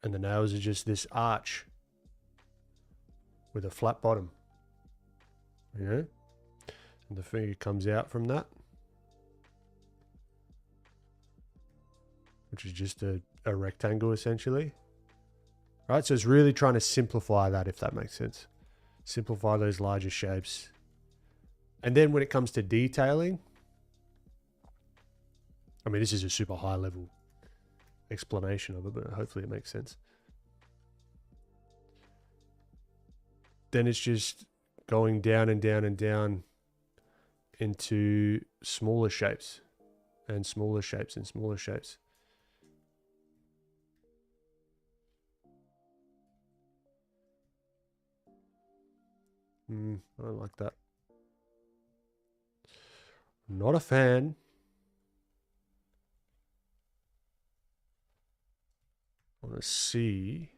And the nails are just this arch with a flat bottom, you know? And the finger comes out from that, which is just a rectangle essentially, right? So it's really trying to simplify that, if that makes sense. Simplify those larger shapes. And then when it comes to detailing, I mean, this is a super high level explanation of it, but hopefully it makes sense. Then it's just going down and down and down into smaller shapes and smaller shapes and smaller shapes. I don't like that. Not a fan. I want to see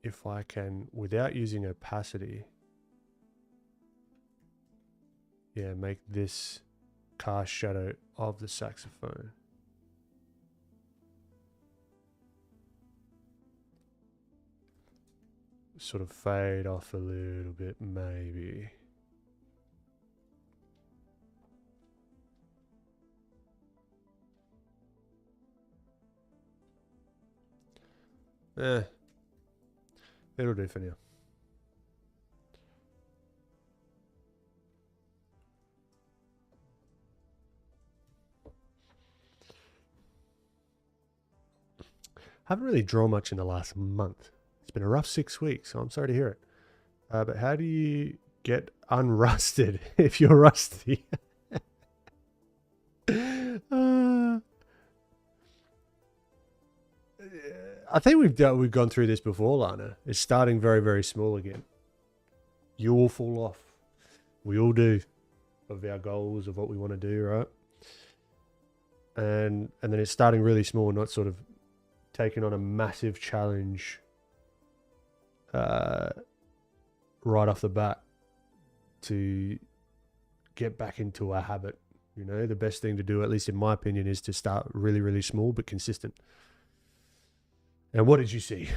if I can, without using opacity, yeah, make this cast shadow of the saxophone. Sort of fade off a little bit, maybe. It'll do for now. Haven't really drawn much in the last month. It's been a rough 6 weeks, so I'm sorry to hear it. But how do you get unrusted if you're rusty? I think we've gone through this before, Lana. It's starting very, very small again. You all fall off. We all do, of our goals, of what we want to do, right? And then it's starting really small, not sort of taking on a massive challenge right off the bat to get back into a habit. You know, the best thing to do, at least in my opinion, is to start really, really small but consistent. And what did you see?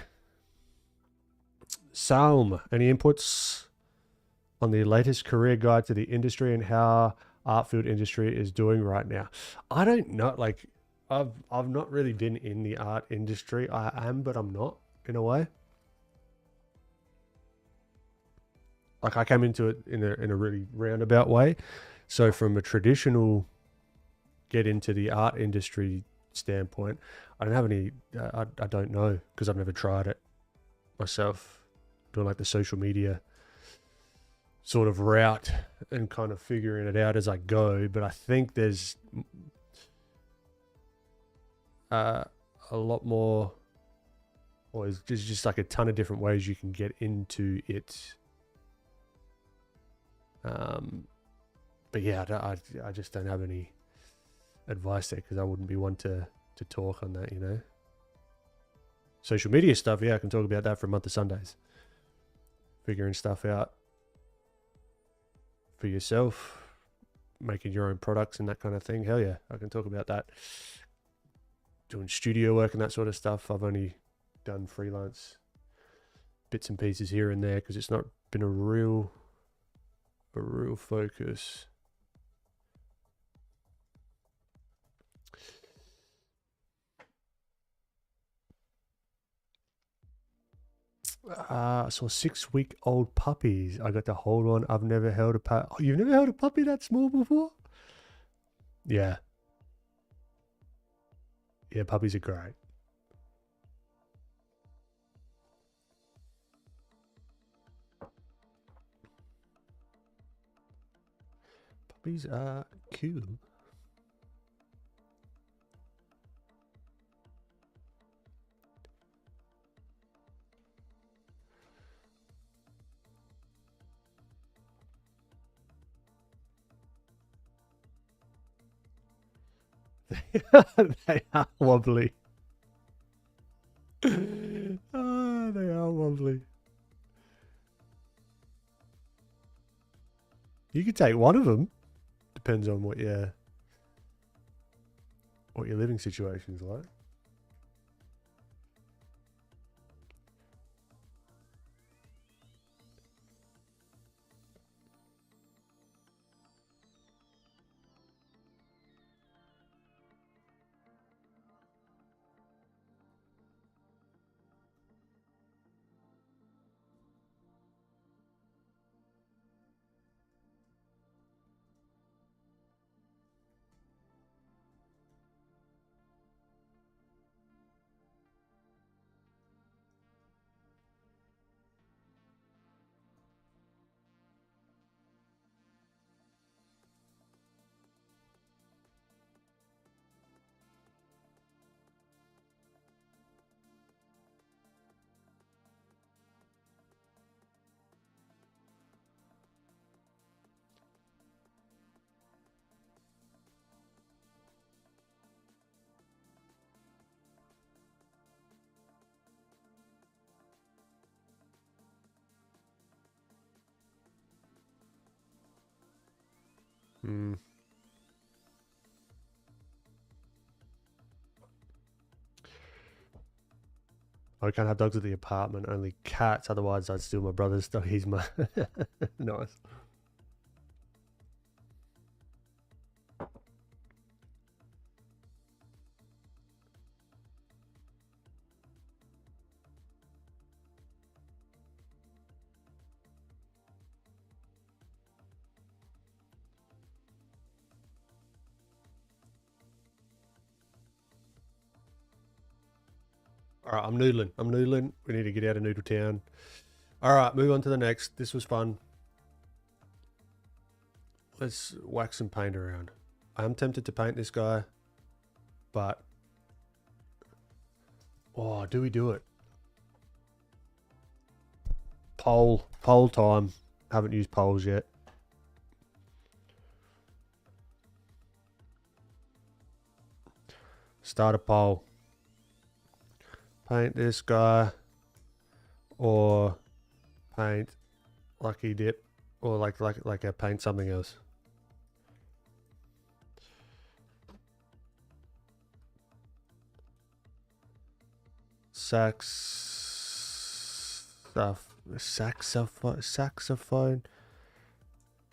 Salm, any inputs on the latest career guide to the industry and how art field industry is doing right now? I don't know. Like, I've not really been in the art industry. I am, but I'm not, in a way. Like, I came into it in a really roundabout way. So from a traditional get into the art industry standpoint, I don't have any. I don't know because I've never tried it myself. Doing like the social media sort of route and kind of figuring it out as I go. But I think there's a lot more, or there's just like a ton of different ways you can get into it. But yeah, I just don't have any advice there because I wouldn't be one to talk on that, you know. Social media stuff, yeah, I can talk about that for a month of Sundays. Figuring stuff out for yourself, making your own products and that kind of thing. Hell yeah, I can talk about that. Doing studio work and that sort of stuff. I've only done freelance bits and pieces here and there because it's not been a real focus. I saw 6-week-old puppies. I got to hold on. I've never held a puppy. Oh, you've never held a puppy that small before? Yeah. Yeah, puppies are great. Puppies are cool. They are wobbly. Oh, they are wobbly. You could take one of them. Depends on what your living situation is like. Mm. I can't have dogs at the apartment, only cats. Otherwise, I'd steal my brother's dog. He's my... Nice. All right, I'm noodling. We need to get out of Noodle Town. All right, move on to the next. This was fun. Let's wax some paint around. I am tempted to paint this guy, but... Oh, do we do it? Poll time. Haven't used polls yet. Start a poll. Paint this guy or paint Lucky dip. Or like I paint something else. Saxophone.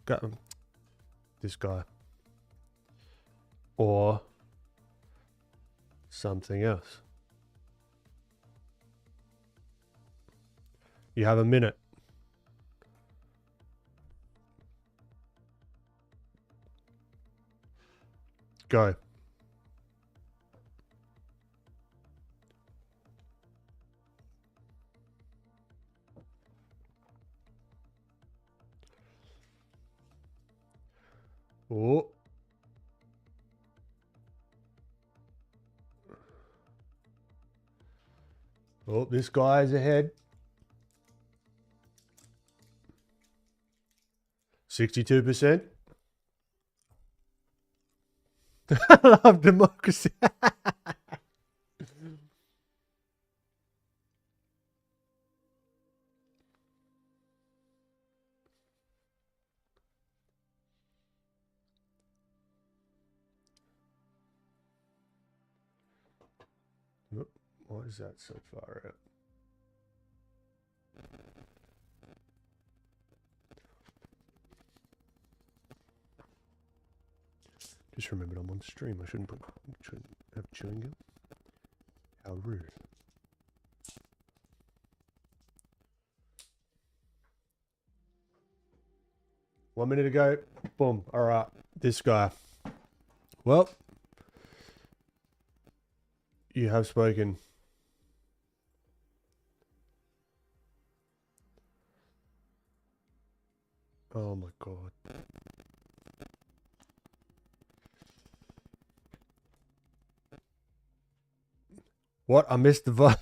Got this guy. Or something else. You have a minute. Go. Oh. Oh, this guy is ahead. 62%. I love democracy. Why is that so far out? Just remembered I'm on stream. I shouldn't have chewing gum. How rude. One minute ago. Boom. All right. This guy. Well, you have spoken. Oh my God. What? I missed the vibe.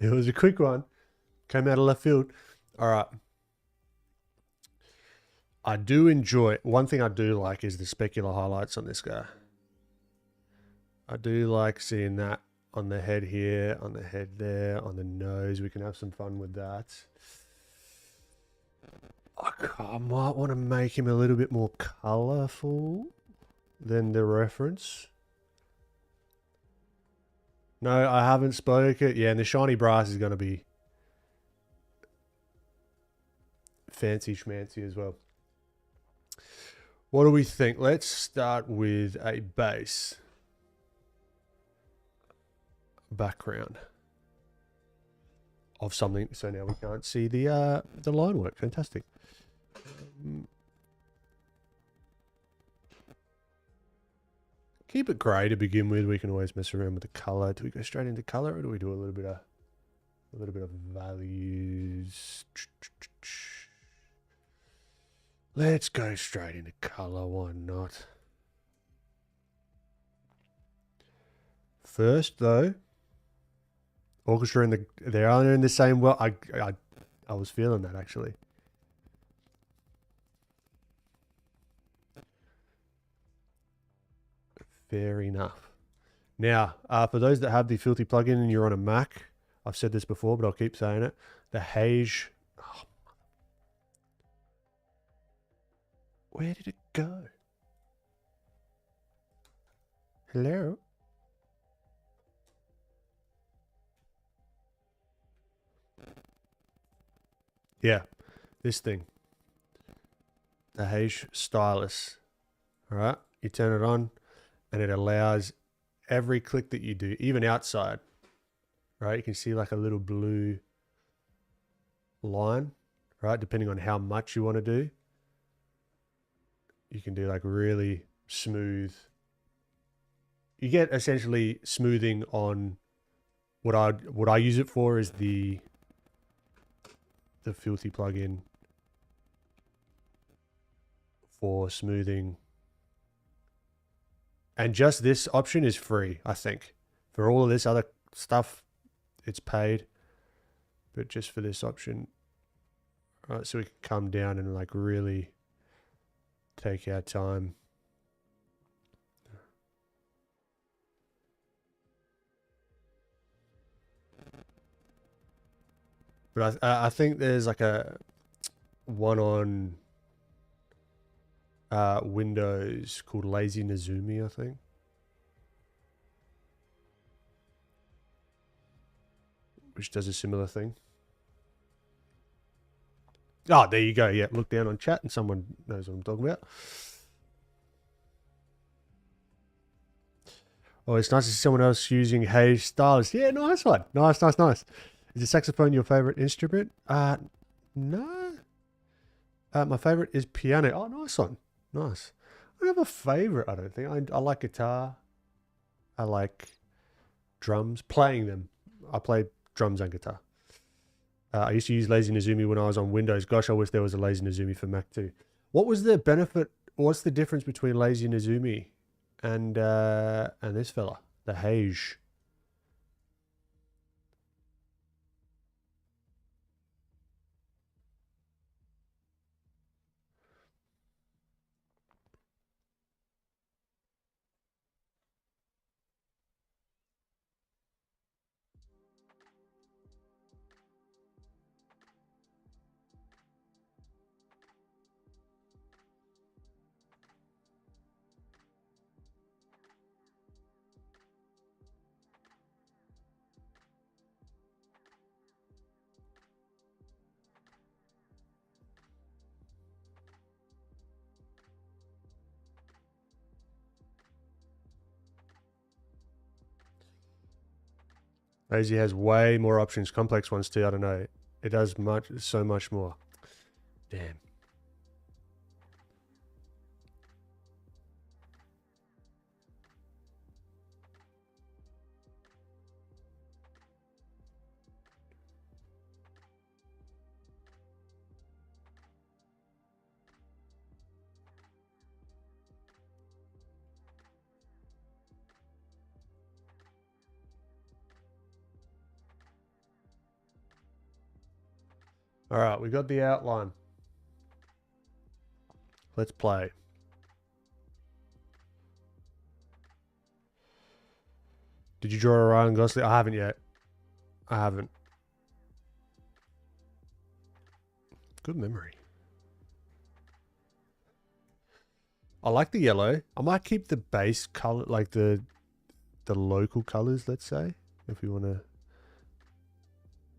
It was a quick one. Came out of left field. All right. I do enjoy, one thing I do like is the specular highlights on this guy. I do like seeing that on the head here, on the head there, on the nose. We can have some fun with that. I might want to make him a little bit more colorful than the reference. No, I haven't spoke it. Yeah, and the shiny brass is going to be fancy schmancy as well. What do we think? Let's start with a base background of something. So now we can't see the line work. Fantastic. Keep it grey to begin with. We can always mess around with the color. Do we go straight into color, or do we do a little bit of values? Let's go straight into color. Why not? First, though, orchestra and they're in the same. Well, I was feeling that actually. Fair enough. Now, for those that have the Filthy plugin and you're on a Mac, I've said this before, but I'll keep saying it. The Haze. Oh, where did it go? Hello? Yeah, this thing. The Haze Stylus. All right, you turn it on, and it allows every click that you do, even outside, right? You can see like a little blue line, right? Depending on how much you want to do. You can do like really smooth. You get essentially smoothing on what I use it for is the Filthy plugin for smoothing. And just this option is free, I think. For all of this other stuff, it's paid. But just for this option, right, so we can come down and like really take our time. But I think there's like a one on Windows called Lazy Nezumi, I think. Which does a similar thing. Oh, there you go. Yeah, look down on chat and someone knows what I'm talking about. Oh, it's nice to see someone else using Hey Stylist. Yeah, nice one. Nice. Is the saxophone your favorite instrument? No. My favorite is piano. Oh, nice one. Nice. I don't have a favorite, I don't think. I like guitar. I like drums. Playing them. I play drums and guitar. I used to use Lazy Nezumi when I was on Windows. Gosh, I wish there was a Lazy Nezumi for Mac too. What was the benefit? What's the difference between Lazy Nezumi and this fella, the Hage? Lazy has way more options, complex ones too. I don't know. It does so much more. Damn. All right, we got the outline. Let's play. Did you draw a Ryan Gosling? I haven't yet. I haven't. Good memory. I like the yellow. I might keep the base color, like the local colors, let's say, if you want to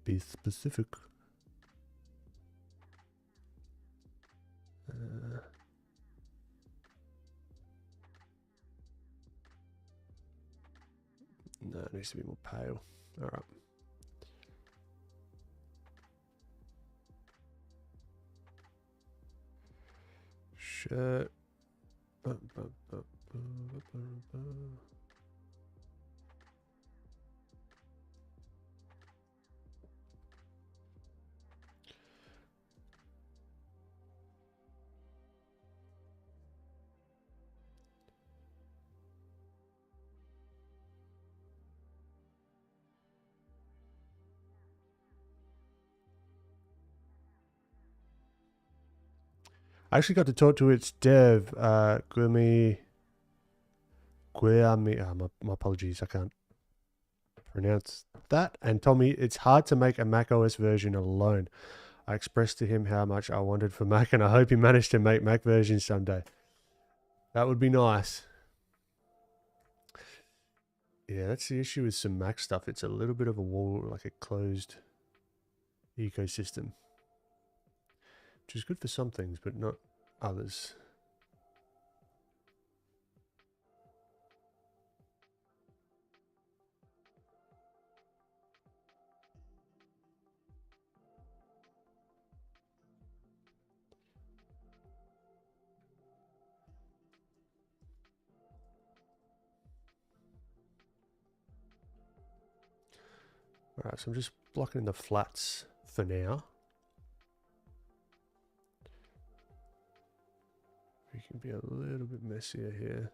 be specific. No, it needs to be more pale. All right. Shirt. I actually got to talk to its dev, Guilherme. My apologies, I can't pronounce that. And told me it's hard to make a Mac OS version alone. I expressed to him how much I wanted for Mac, and I hope he managed to make Mac versions someday. That would be nice. Yeah, that's the issue with some Mac stuff. It's a little bit of a wall, like a closed ecosystem, which is good for some things, but not others. All right, so I'm just blocking the flats for now. We can be a little bit messier here.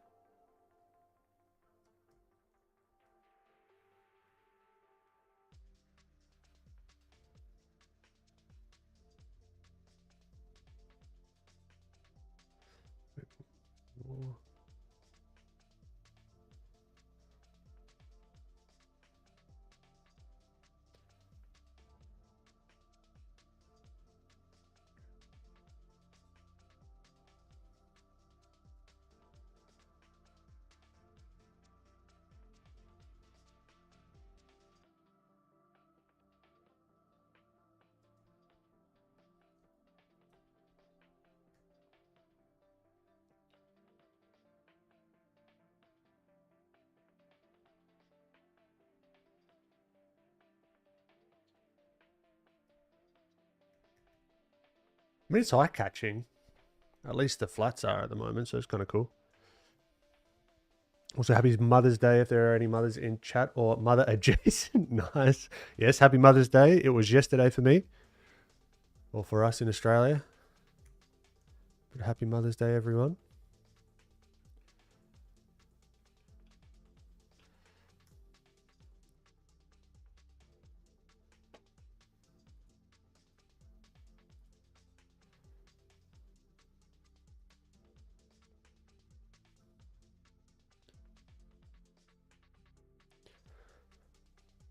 More. I mean, it's eye-catching. At least the flats are at the moment, so it's kind of cool. Also, happy Mother's Day if there are any mothers in chat or mother adjacent. Nice. Yes, happy Mother's Day. It was yesterday for me. Or for us in Australia. But happy Mother's Day, everyone.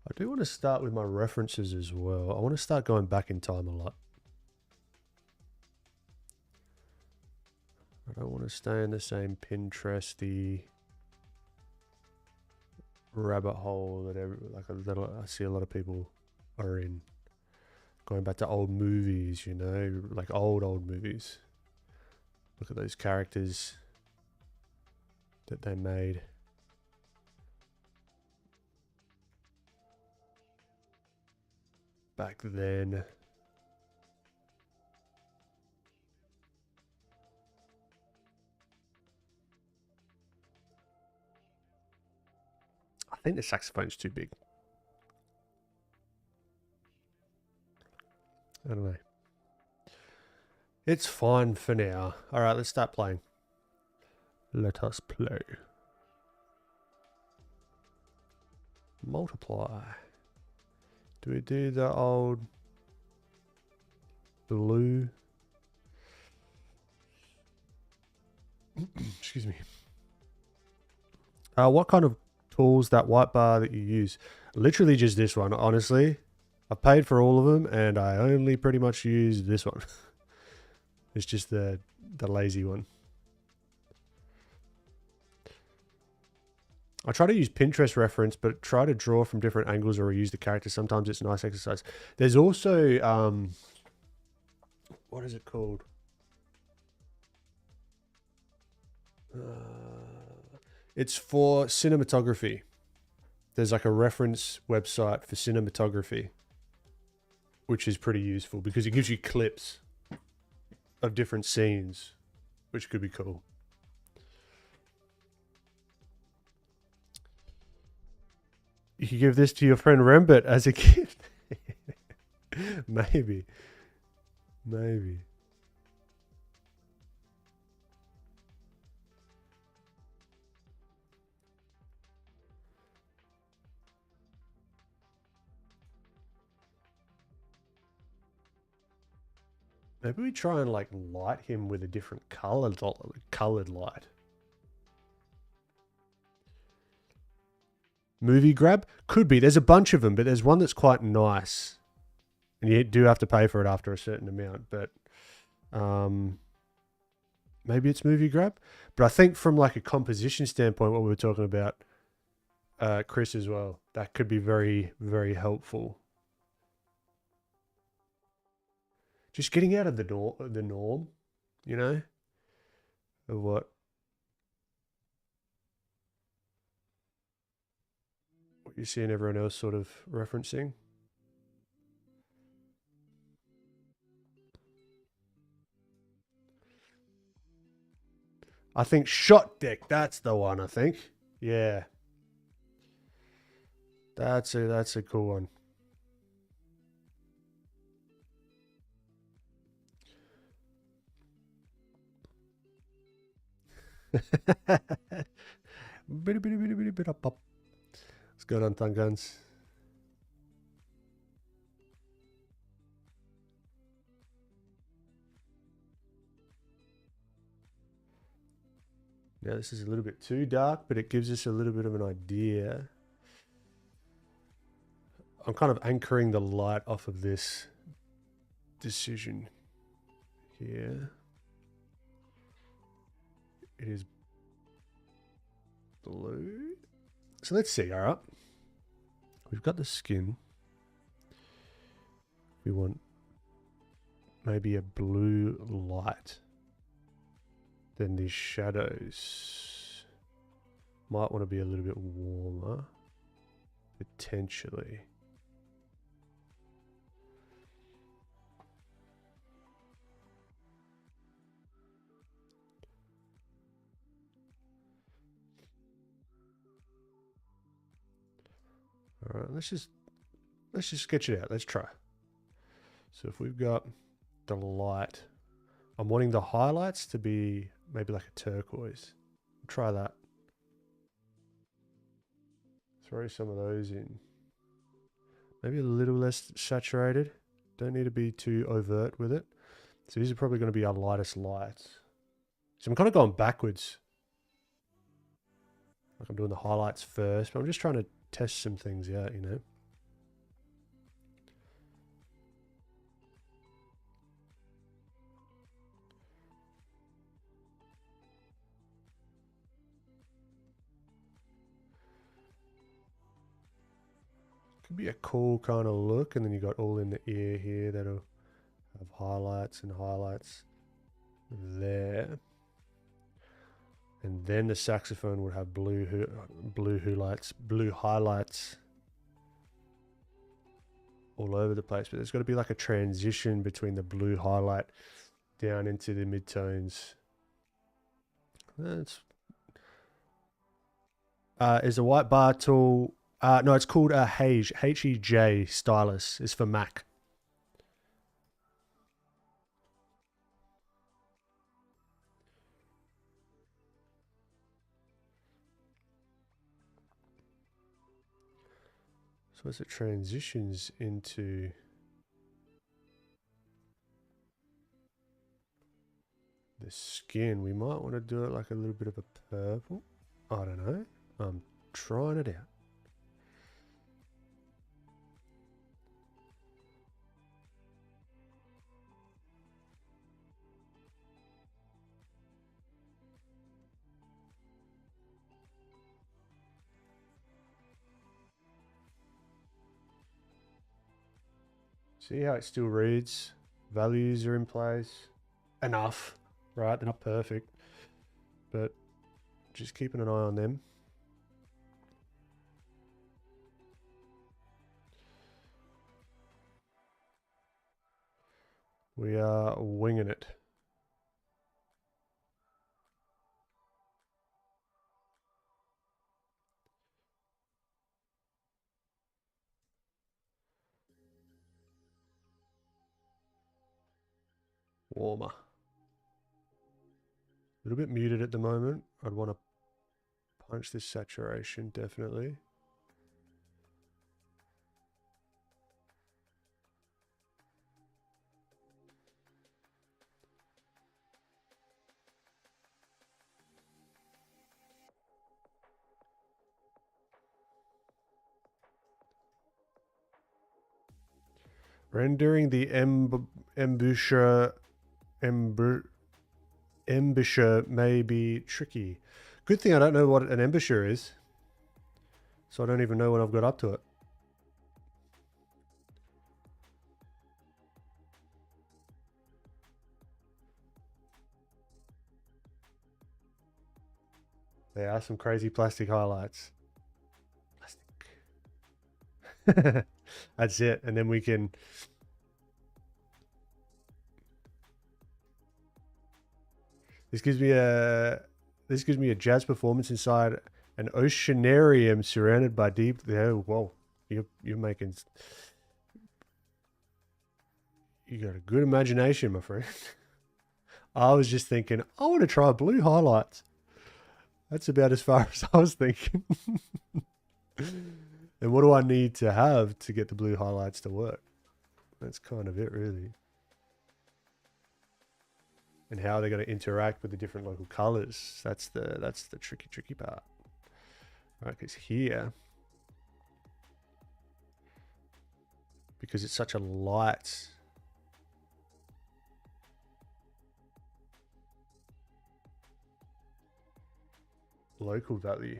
I do want to start with my references as well. I want to start going back in time a lot. I don't want to stay in the same Pinteresty rabbit hole that I see a lot of people are in. Going back to old movies, you know, like old movies. Look at those characters that they made. Back then. I think the saxophone's too big. I don't know. It's fine for now. Alright, let's start playing. Let us play. Multiply. Do we do the old blue? Excuse me. What kind of tools, that white bar that you use? Literally just this one, honestly. I paid for all of them and I only pretty much use this one. It's just the lazy one. I try to use Pinterest reference, but try to draw from different angles or reuse the character. Sometimes it's a nice exercise. There's also, what is it called? It's for cinematography. There's like a reference website for cinematography, which is pretty useful because it gives you clips of different scenes, which could be cool. You could give this to your friend Rembert as a gift. Maybe. Maybe. Maybe we try and like light him with a different colored light. Movie grab? Could be. There's a bunch of them, but there's one that's quite nice. And you do have to pay for it after a certain amount, but maybe it's movie grab. But I think from like a composition standpoint, what we were talking about, Chris as well, that could be very, very helpful. Just getting out of the norm, you know, of what you're seeing everyone else sort of referencing. I think Shot Deck, that's the one, I think. Yeah. That's a cool one. What's going on, Thunguns? Now this is a little bit too dark, but it gives us a little bit of an idea. I'm kind of anchoring the light off of this decision here. It is blue. So let's see, all right. We've got the skin. We want maybe a blue light. Then these shadows might want to be a little bit warmer, potentially. All right, let's just sketch it out. Let's try. So if we've got the light, I'm wanting the highlights to be maybe like a turquoise. Try that. Throw some of those in. Maybe a little less saturated. Don't need to be too overt with it. So these are probably going to be our lightest lights. So I'm kind of going backwards. Like I'm doing the highlights first, but I'm just trying to test some things out, you know. Could be a cool kind of look, and then you got all in the ear here that'll have highlights and highlights there. And then the saxophone would have blue highlights all over the place. But there's got to be like a transition between the blue highlight down into the midtones. That's is a white bar tool. No, it's called Hej. Hej Stylus is for Mac. So as it transitions into the skin, we might want to do it like a little bit of a purple. I don't know. I'm trying it out. See how it still reads? Values are in place. Enough, right? They're not perfect, but just keeping an eye on them. We are winging it. Warmer. A little bit muted at the moment. I'd want to punch this saturation, definitely. Rendering the embouchure may be tricky. Good thing I don't know what an embouchure is, so I don't even know when I've got up to it. There are some crazy plastic highlights. Plastic. That's it, and then we can. This gives me a jazz performance inside an oceanarium surrounded by deep. Oh, whoa! You're making. You got a good imagination, my friend. I was just thinking, I want to try blue highlights. That's about as far as I was thinking. And what do I need to have to get the blue highlights to work? That's kind of it, really. And how they're going to interact with the different local colors. That's the tricky part. All right, because here, because it's such a light local value.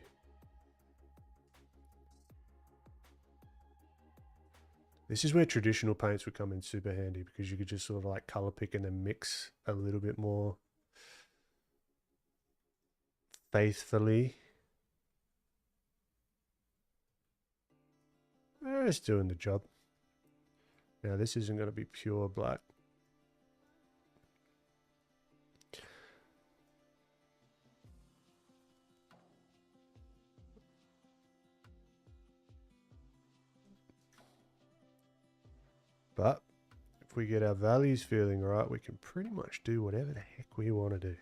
This is where traditional paints would come in super handy, because you could just sort of like color pick and then mix a little bit more faithfully. It's doing the job. Now this isn't going to be pure black. But if we get our values feeling right, we can pretty much do whatever the heck we want to do.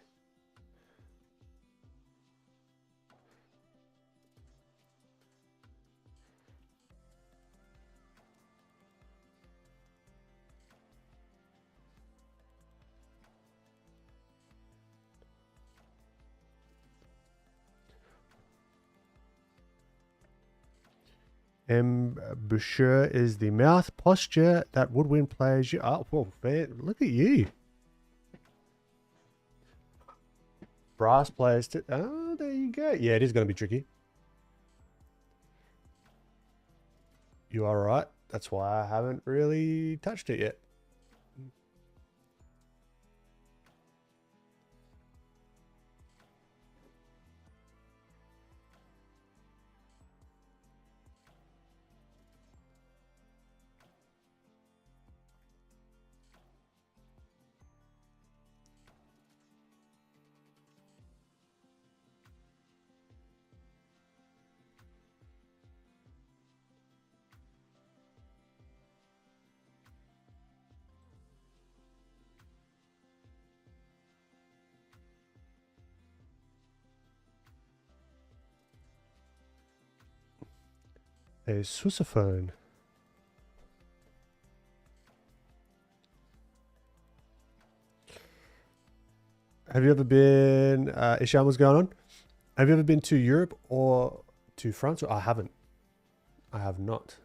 Embouchure is the mouth posture that woodwind plays you. Oh, whoa, man, look at you. Brass players. Oh, there you go. Yeah, it is going to be tricky. You are right. That's why I haven't really touched it yet. A sousaphone. Have you ever been, Isham, what's going on? Have you ever been to Europe or to France? I haven't. I have not.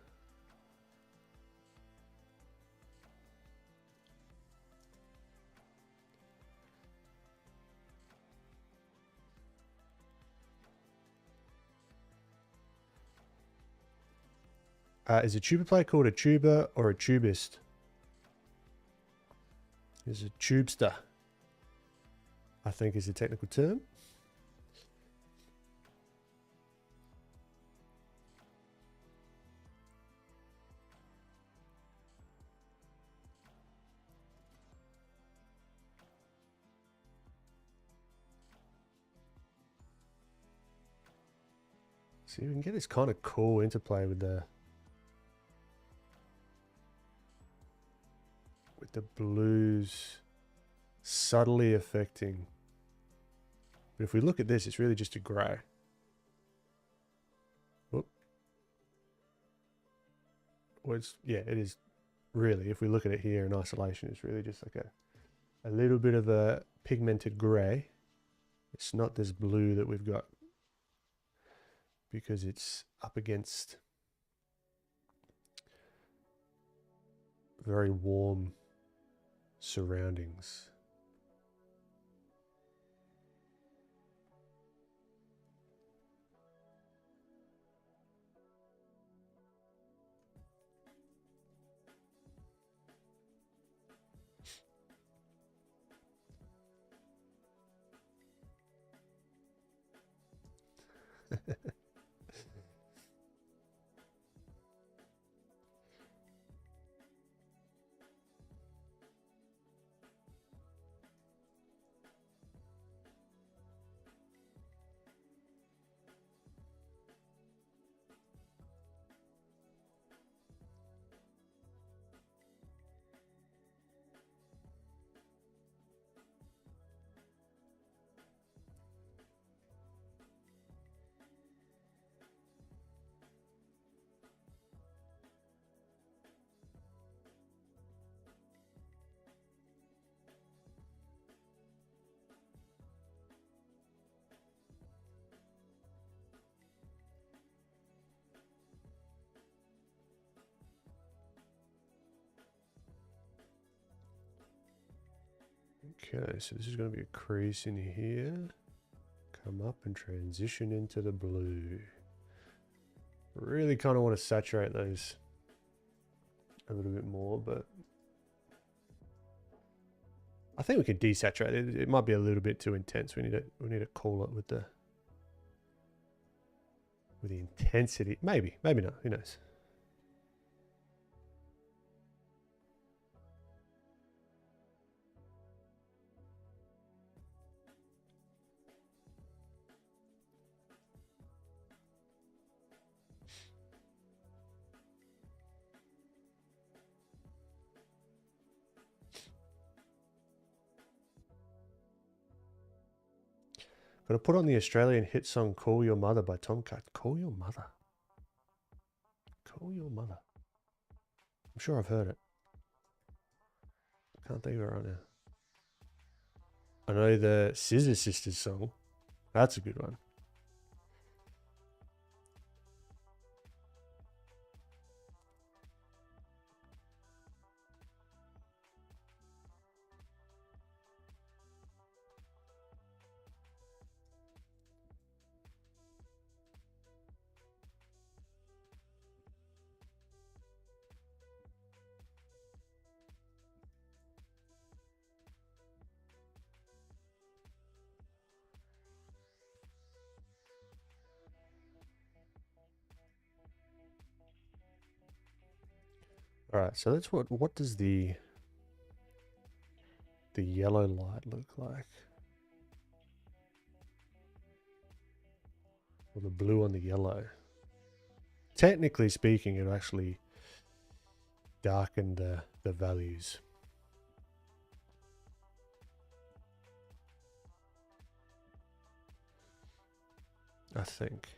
Is a tuba player called a tuba or a tubist? Is a tubester, I think is the technical term. See, we can get this kind of cool interplay with the blues subtly affecting. But if we look at this, it's really just a grey. Whoop. Well, yeah, it is really, if we look at it here in isolation, it's really just like a little bit of a pigmented grey. It's not this blue that we've got because it's up against very warm surroundings. Okay, so this is going to be a crease in here. Come up and transition into the blue. Really kind of want to saturate those a little bit more, but I think we can desaturate it. It might be a little bit too intense. We need to cool it with the intensity. Maybe not. Who knows? Gotta put on the Australian hit song Call Your Mother by Tomcat. Call Your Mother. Call Your Mother. I'm sure I've heard it. Can't think of it right now. I know the Scissor Sisters song. That's a good one. All right, so that's what does the yellow light look like? Or the blue on the yellow? Technically speaking, it actually darkened the values. I think.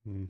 Mm.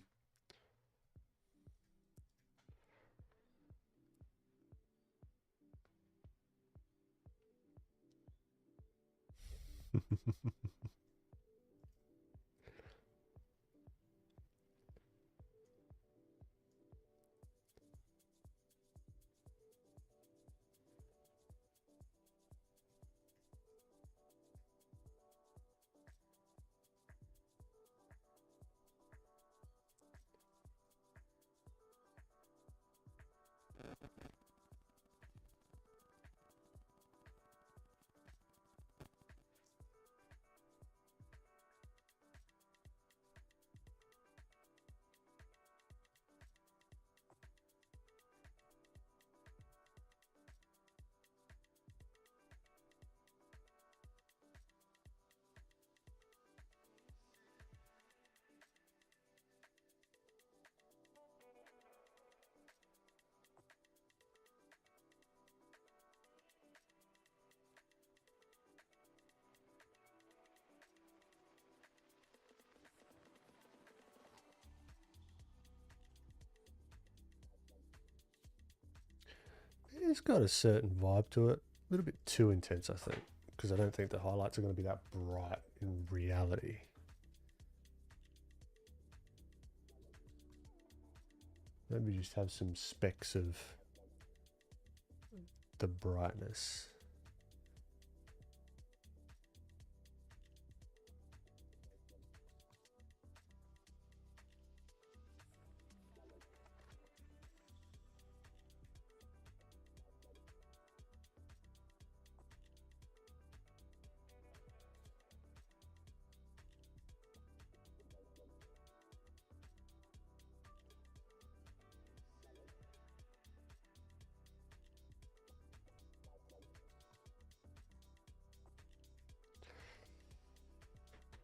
It's got a certain vibe to it. A little bit too intense, I think, because I don't think the highlights are going to be that bright in reality. Maybe just have some specks of the brightness.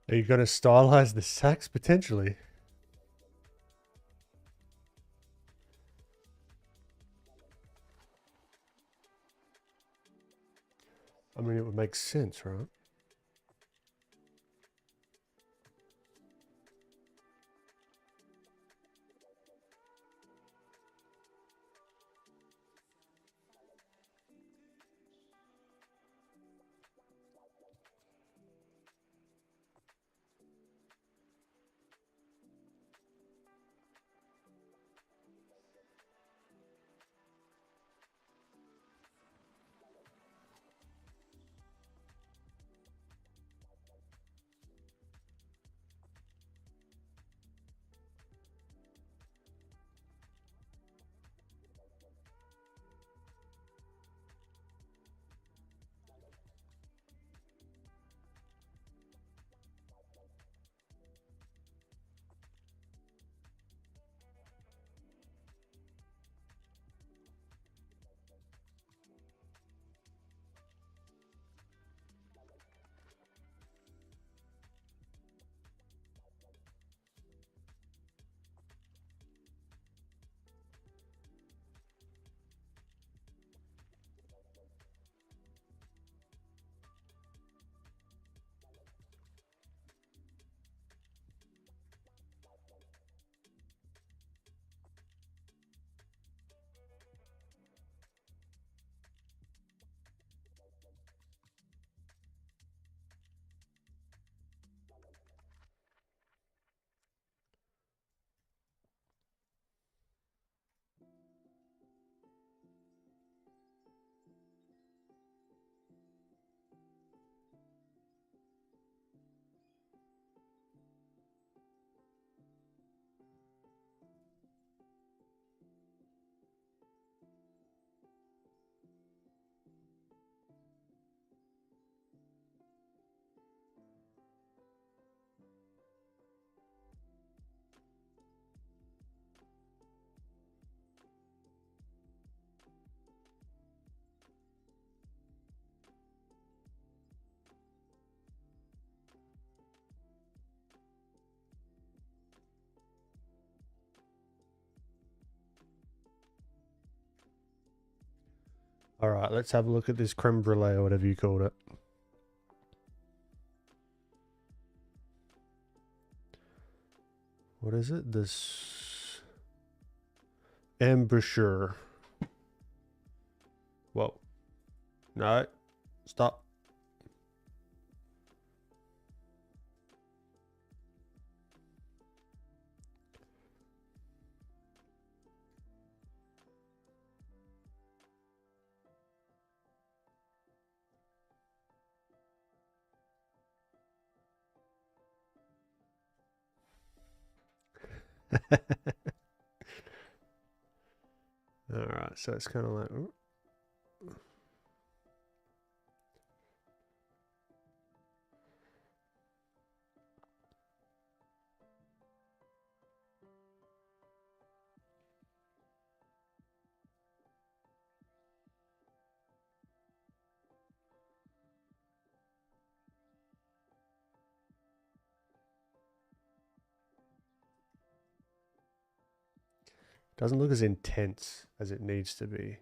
Are you going to stylize the sax potentially? I mean, it would make sense, right? All right, let's have a look at this creme brulee or whatever you called it. What is it? This embouchure. Whoa. No. Stop. All right, so it's kind of like... Doesn't look as intense as it needs to be.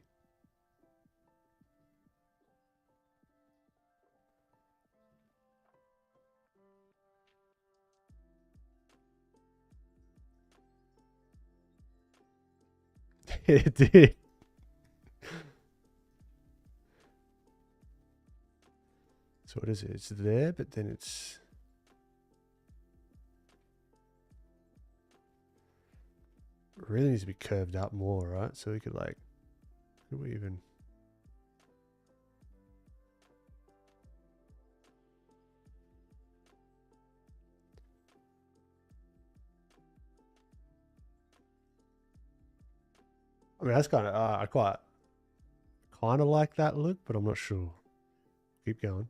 It did. So what is it? It's there, but then it's... It really needs to be curved up more, right? So we could like... Could we even... I mean, that's kind of... I quite... Kind of like that look, but I'm not sure. Keep going.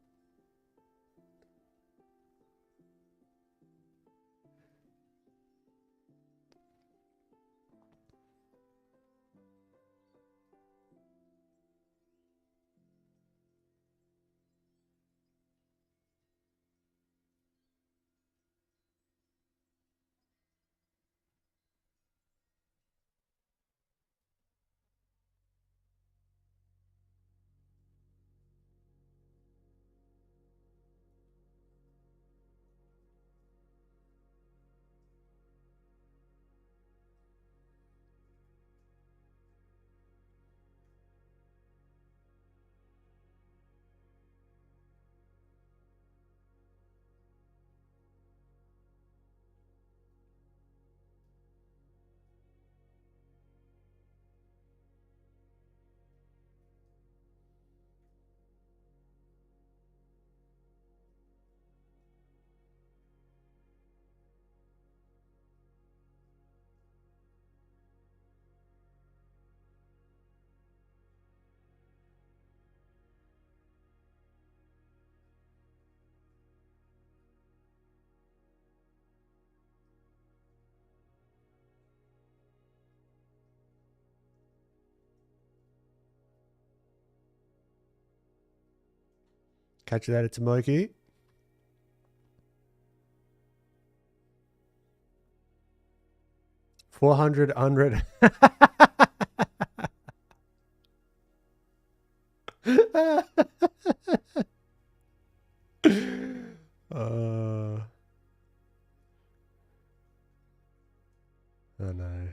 Catch that, it's a Moki. $400. Oh no.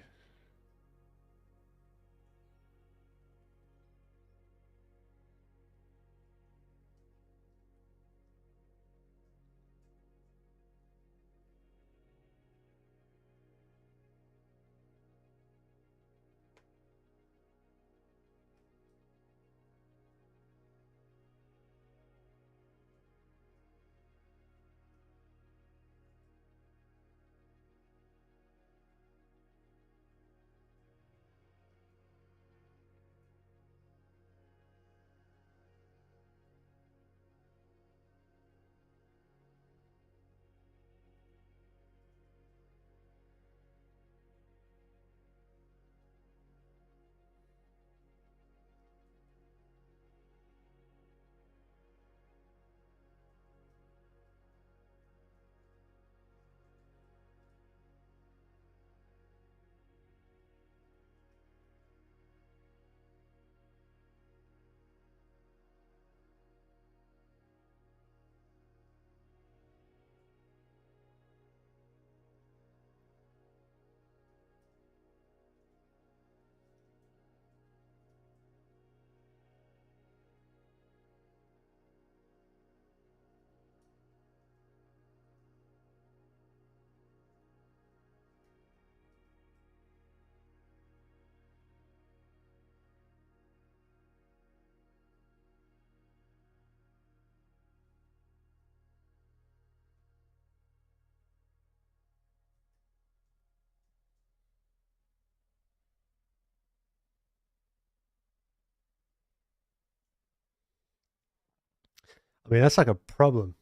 I mean, that's like a problem.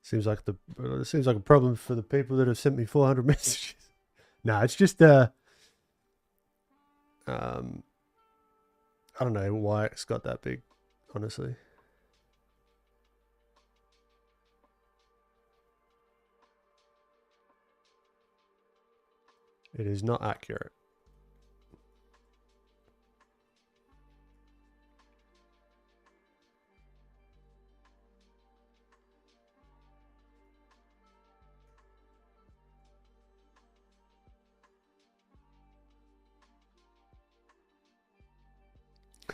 It seems like a problem for the people that have sent me 400 messages. No, it's just um I don't know why it's got that big, honestly. It is not accurate.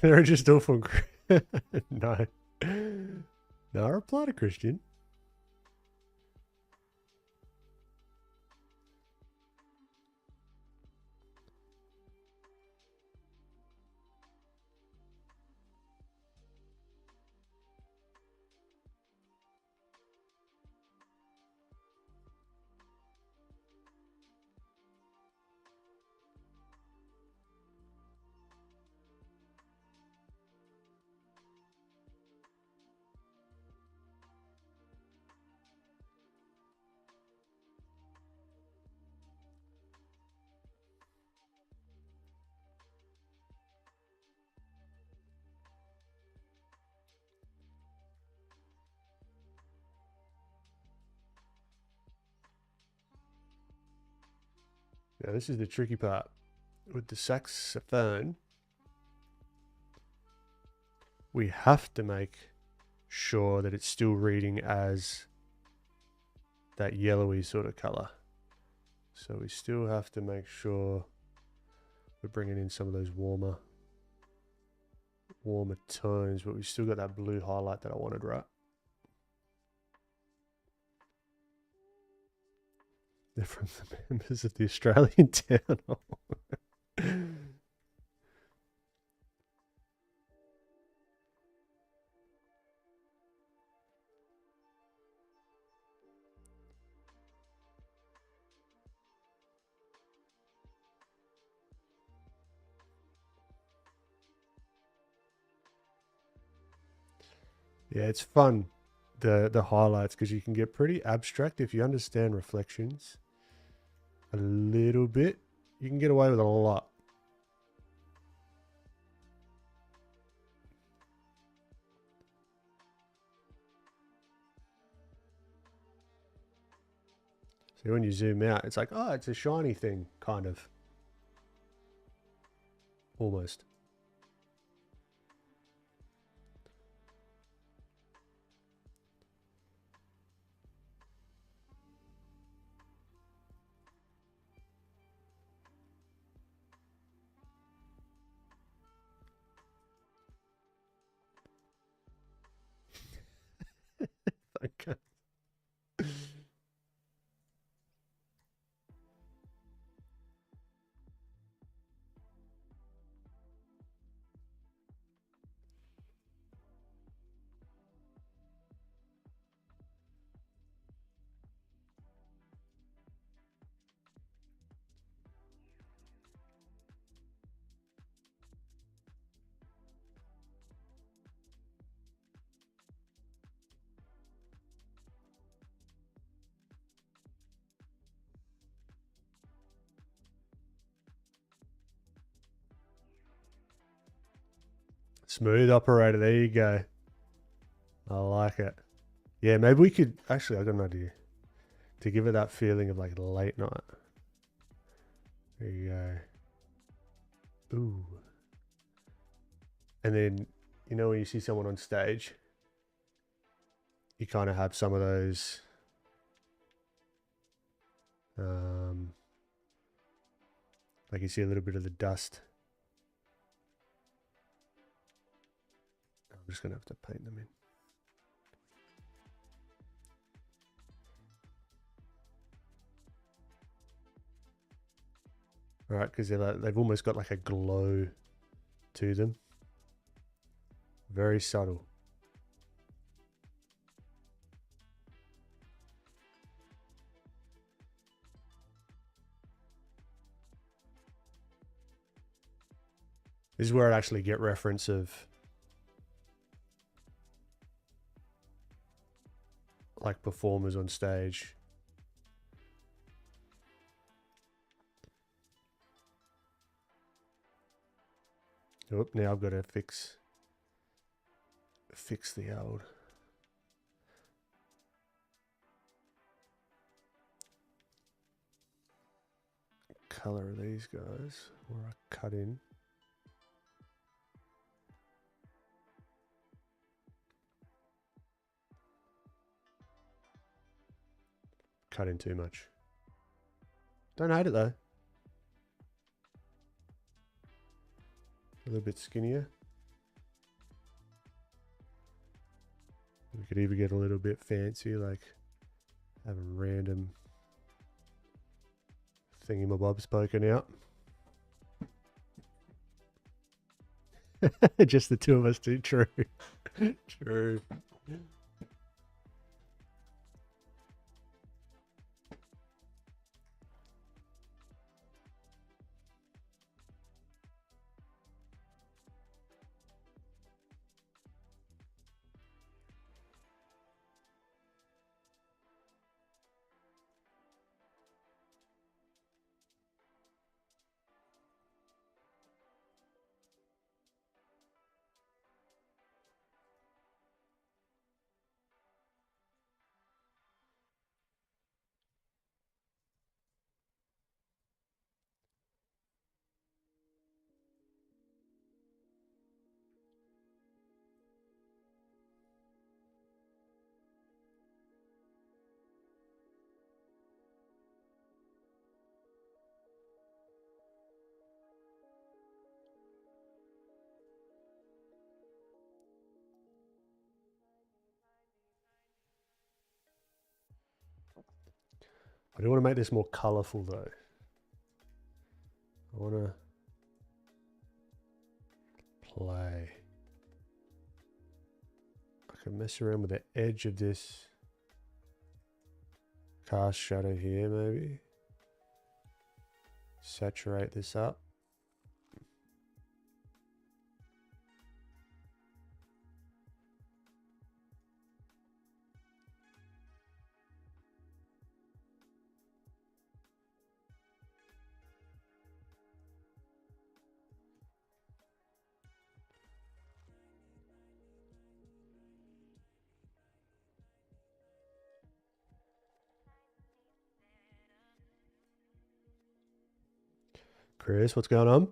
They're just awful. No. No, I reply to Christian. Now, this is the tricky part. With the saxophone, we have to make sure that it's still reading as that yellowy sort of color. So we still have to make sure we're bringing in some of those warmer tones, but we've still got that blue highlight that I wanted, right? They're from the members of the Australian Town Hall. Yeah, it's fun, the highlights, because you can get pretty abstract if you understand reflections a little bit. You can get away with a lot. So when you zoom out, it's like, oh, it's a shiny thing, kind of. Almost. Okay. Smooth operator. There you go. I like it. Yeah, maybe we could... Actually, I got an idea. To give it that feeling of like late night. There you go. Ooh. And then, you know, when you see someone on stage, you kind of have some of those... like you see a little bit of the dust. I'm just going to have to paint them in. All right, because they've almost got like a glow to them. Very subtle. This is where I actually get reference of like performers on stage. Oop, now I've got to fix the old color of these guys where I cut in. Cut in too much. Don't hate it though. A little bit skinnier. We could even get a little bit fancy, like have a random thingamabobs poking out. Just the two of us too. True. True. I do want to make this more colorful though. I want to play. I can mess around with the edge of this cast shadow here maybe. Saturate this up. Chris, what's going on?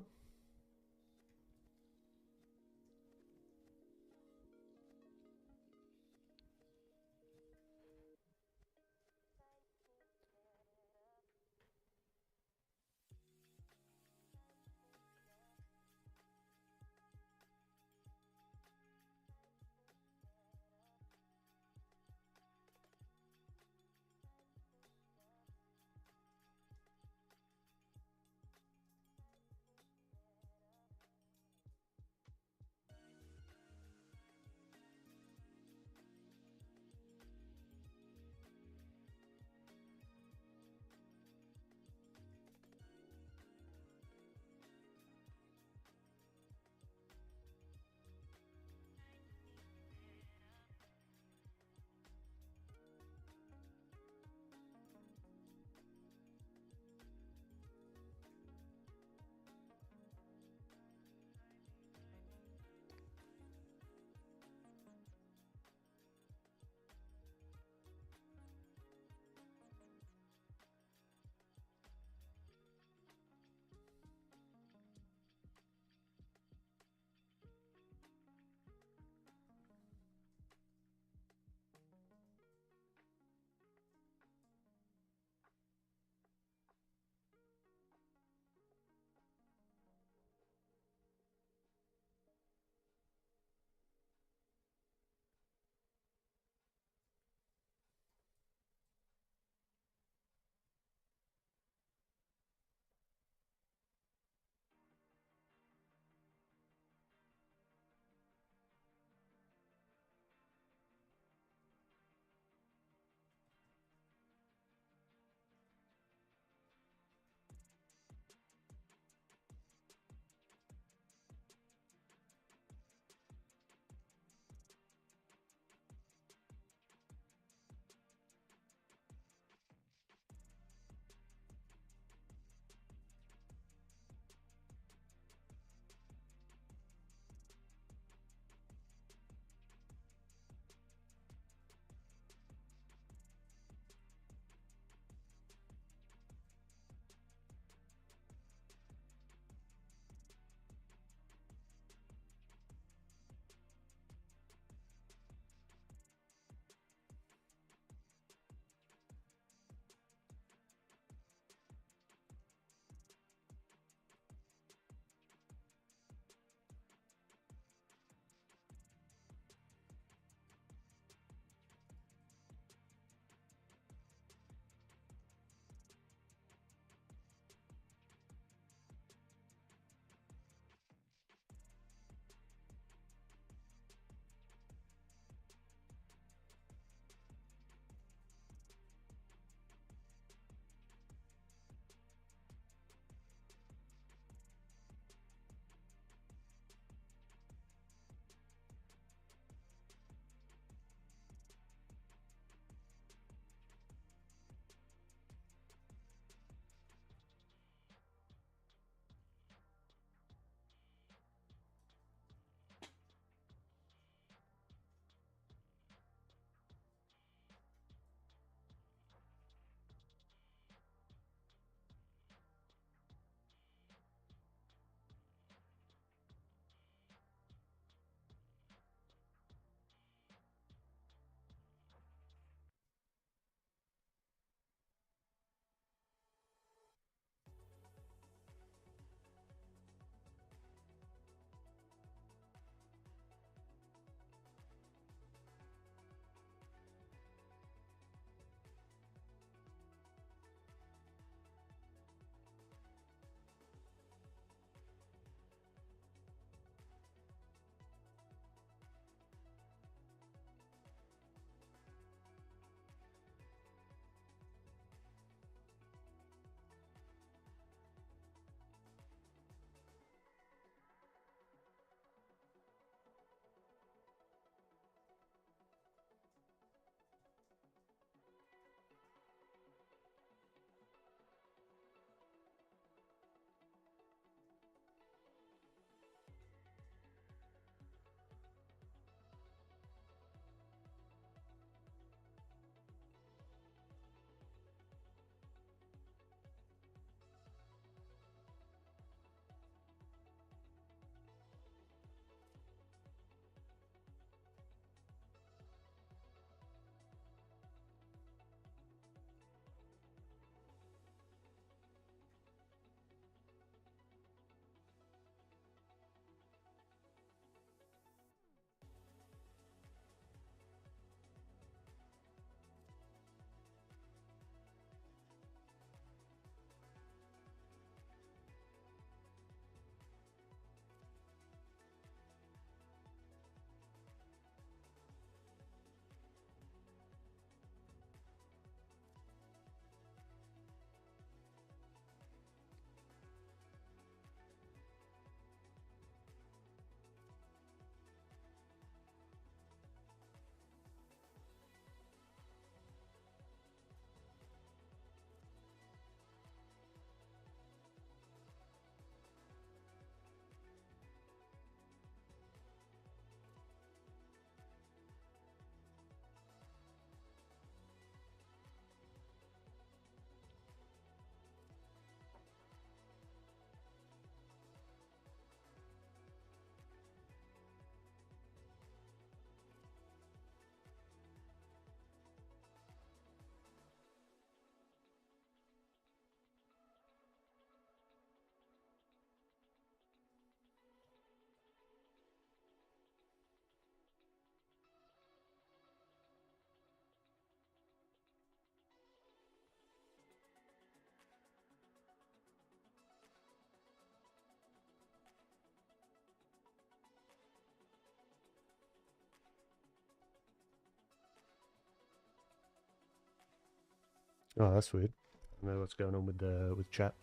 Oh, that's weird. I don't know what's going on with chat.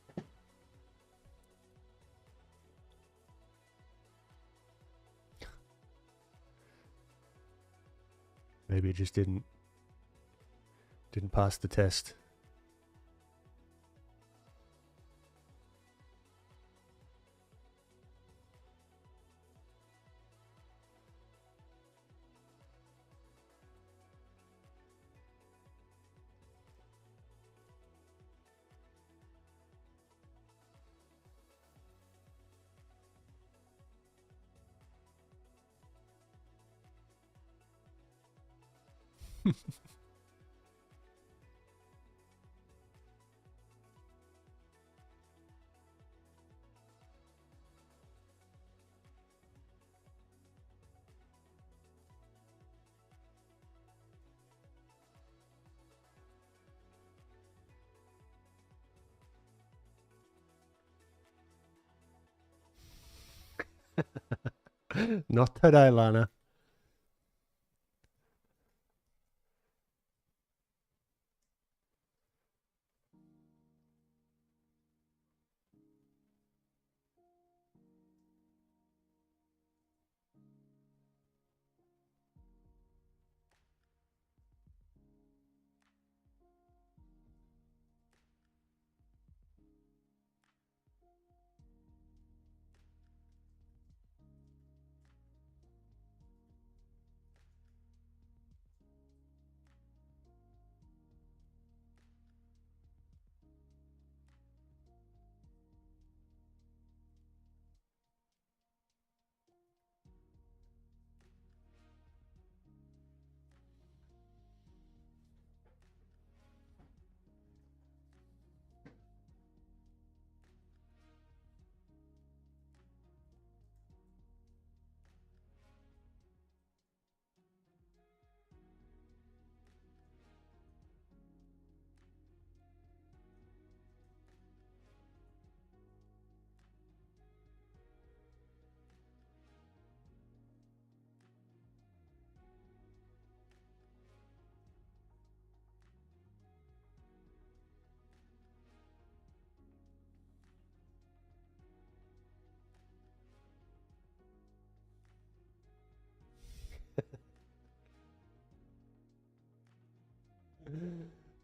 Maybe it just didn't pass the test. Not today, Lana.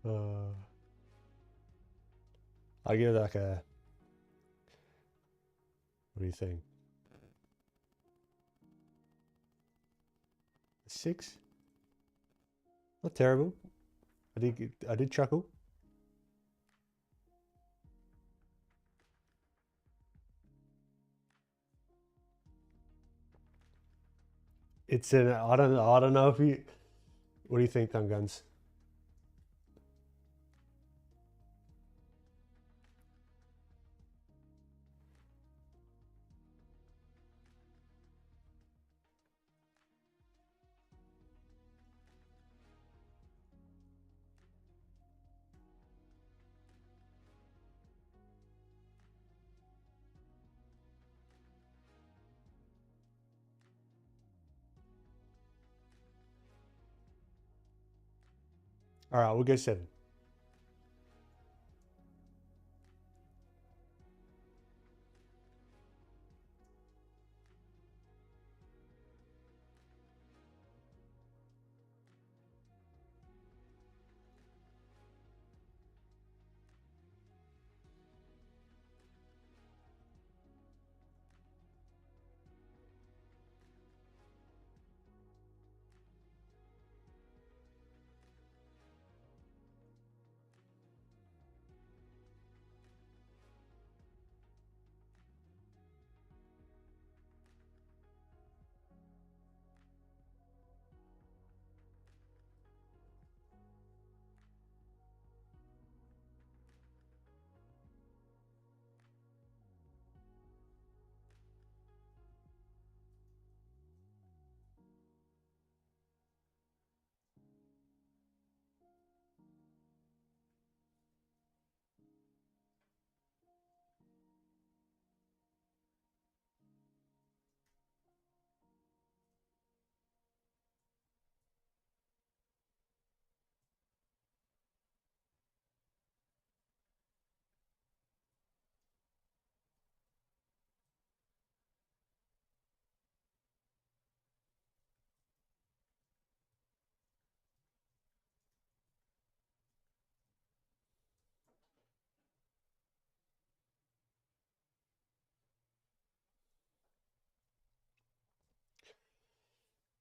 Uh, I give it like a. What do you think? 6? Not terrible. I did chuckle. It's an I don't know if you. What do you think, Thumb Guns? All right, we'll go 7.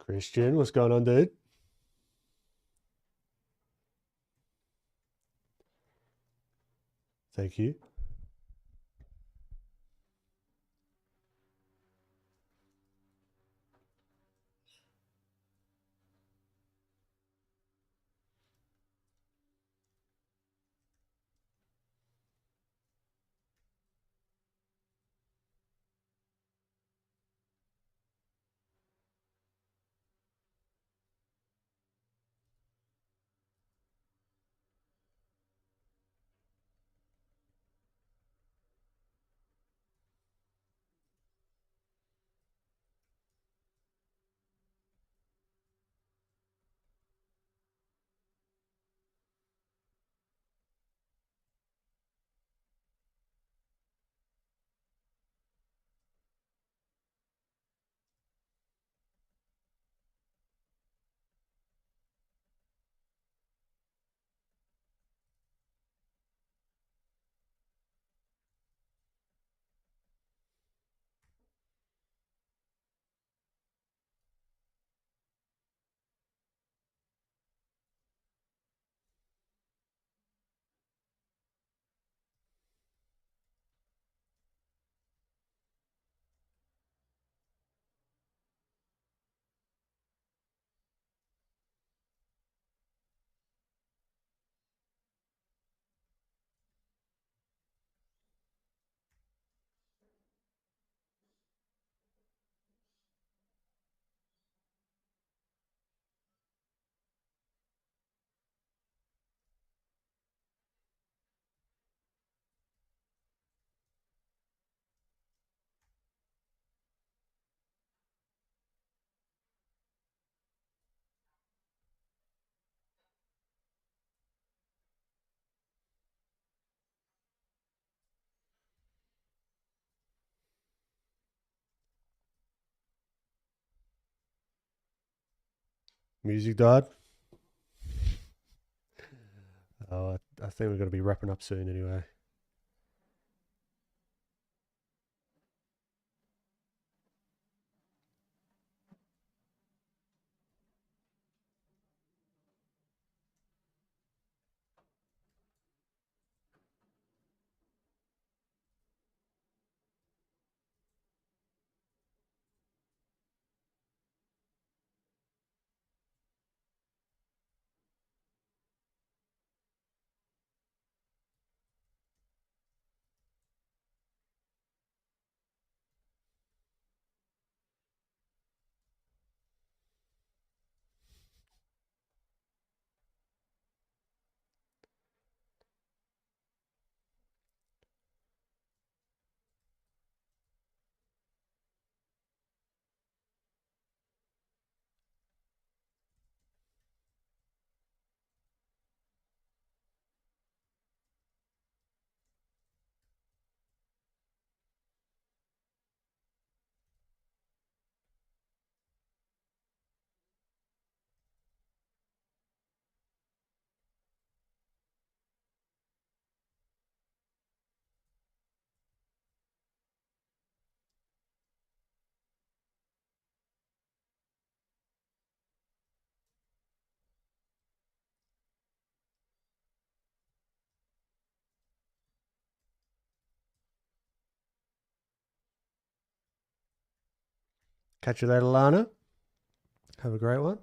Christian, what's going on, dude? Thank you. Music died. Oh, I think we're going to be wrapping up soon anyway. Catch you later, Lana. Have a great one.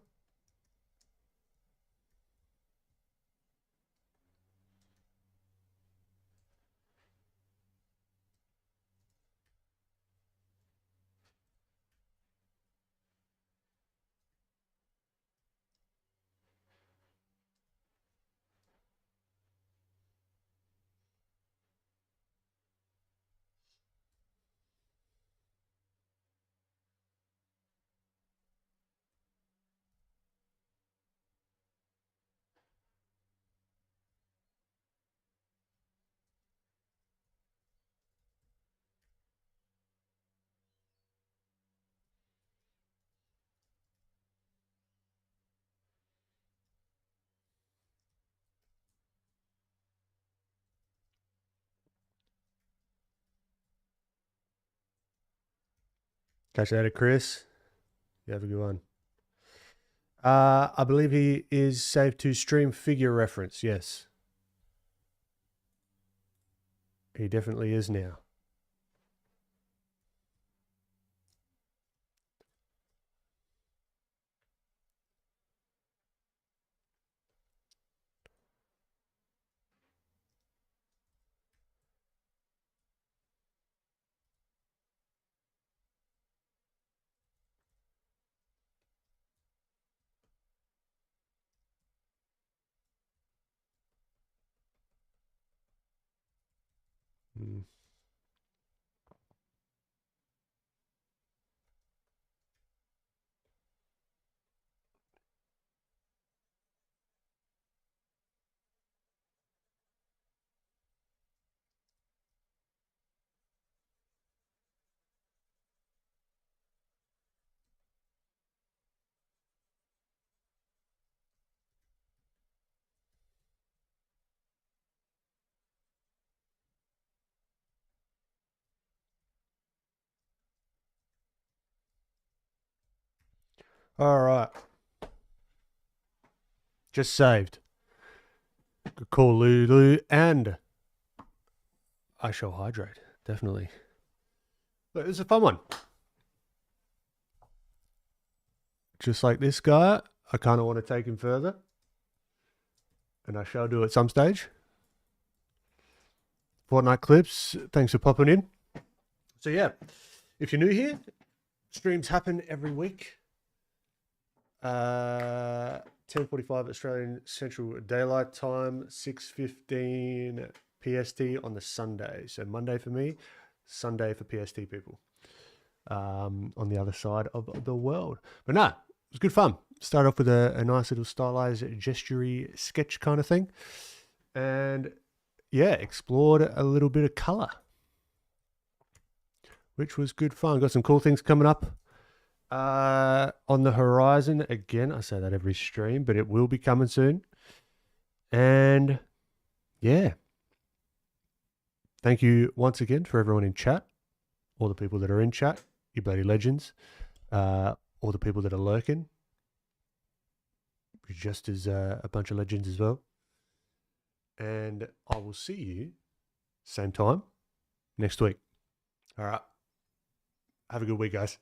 Catch you later, Chris. You have a good one. I believe he is saved to stream figure reference. Yes. He definitely is now. Mm. All right. Just saved. Good call, Lulu. And I shall hydrate. Definitely. But it was a fun one. Just like this guy, I kind of want to take him further. And I shall do at some stage. Fortnite clips. Thanks for popping in. So yeah, if you're new here, streams happen every week. 10:45 Australian Central Daylight Time, 6:15 PST on the Sunday. So Monday for me, Sunday for PST people. On the other side of the world. But no, it was good fun. Started off with a nice little stylized gestury sketch kind of thing. And yeah, explored a little bit of color, which was good fun. Got some cool things coming up on the horizon. Again, I say that every stream, but it will be coming soon. And yeah, thank you once again for everyone in chat, all the people that are in chat, you bloody legends, all the people that are lurking, just as a bunch of legends as well. And I will see you same time next week. All right. Have a good week, guys.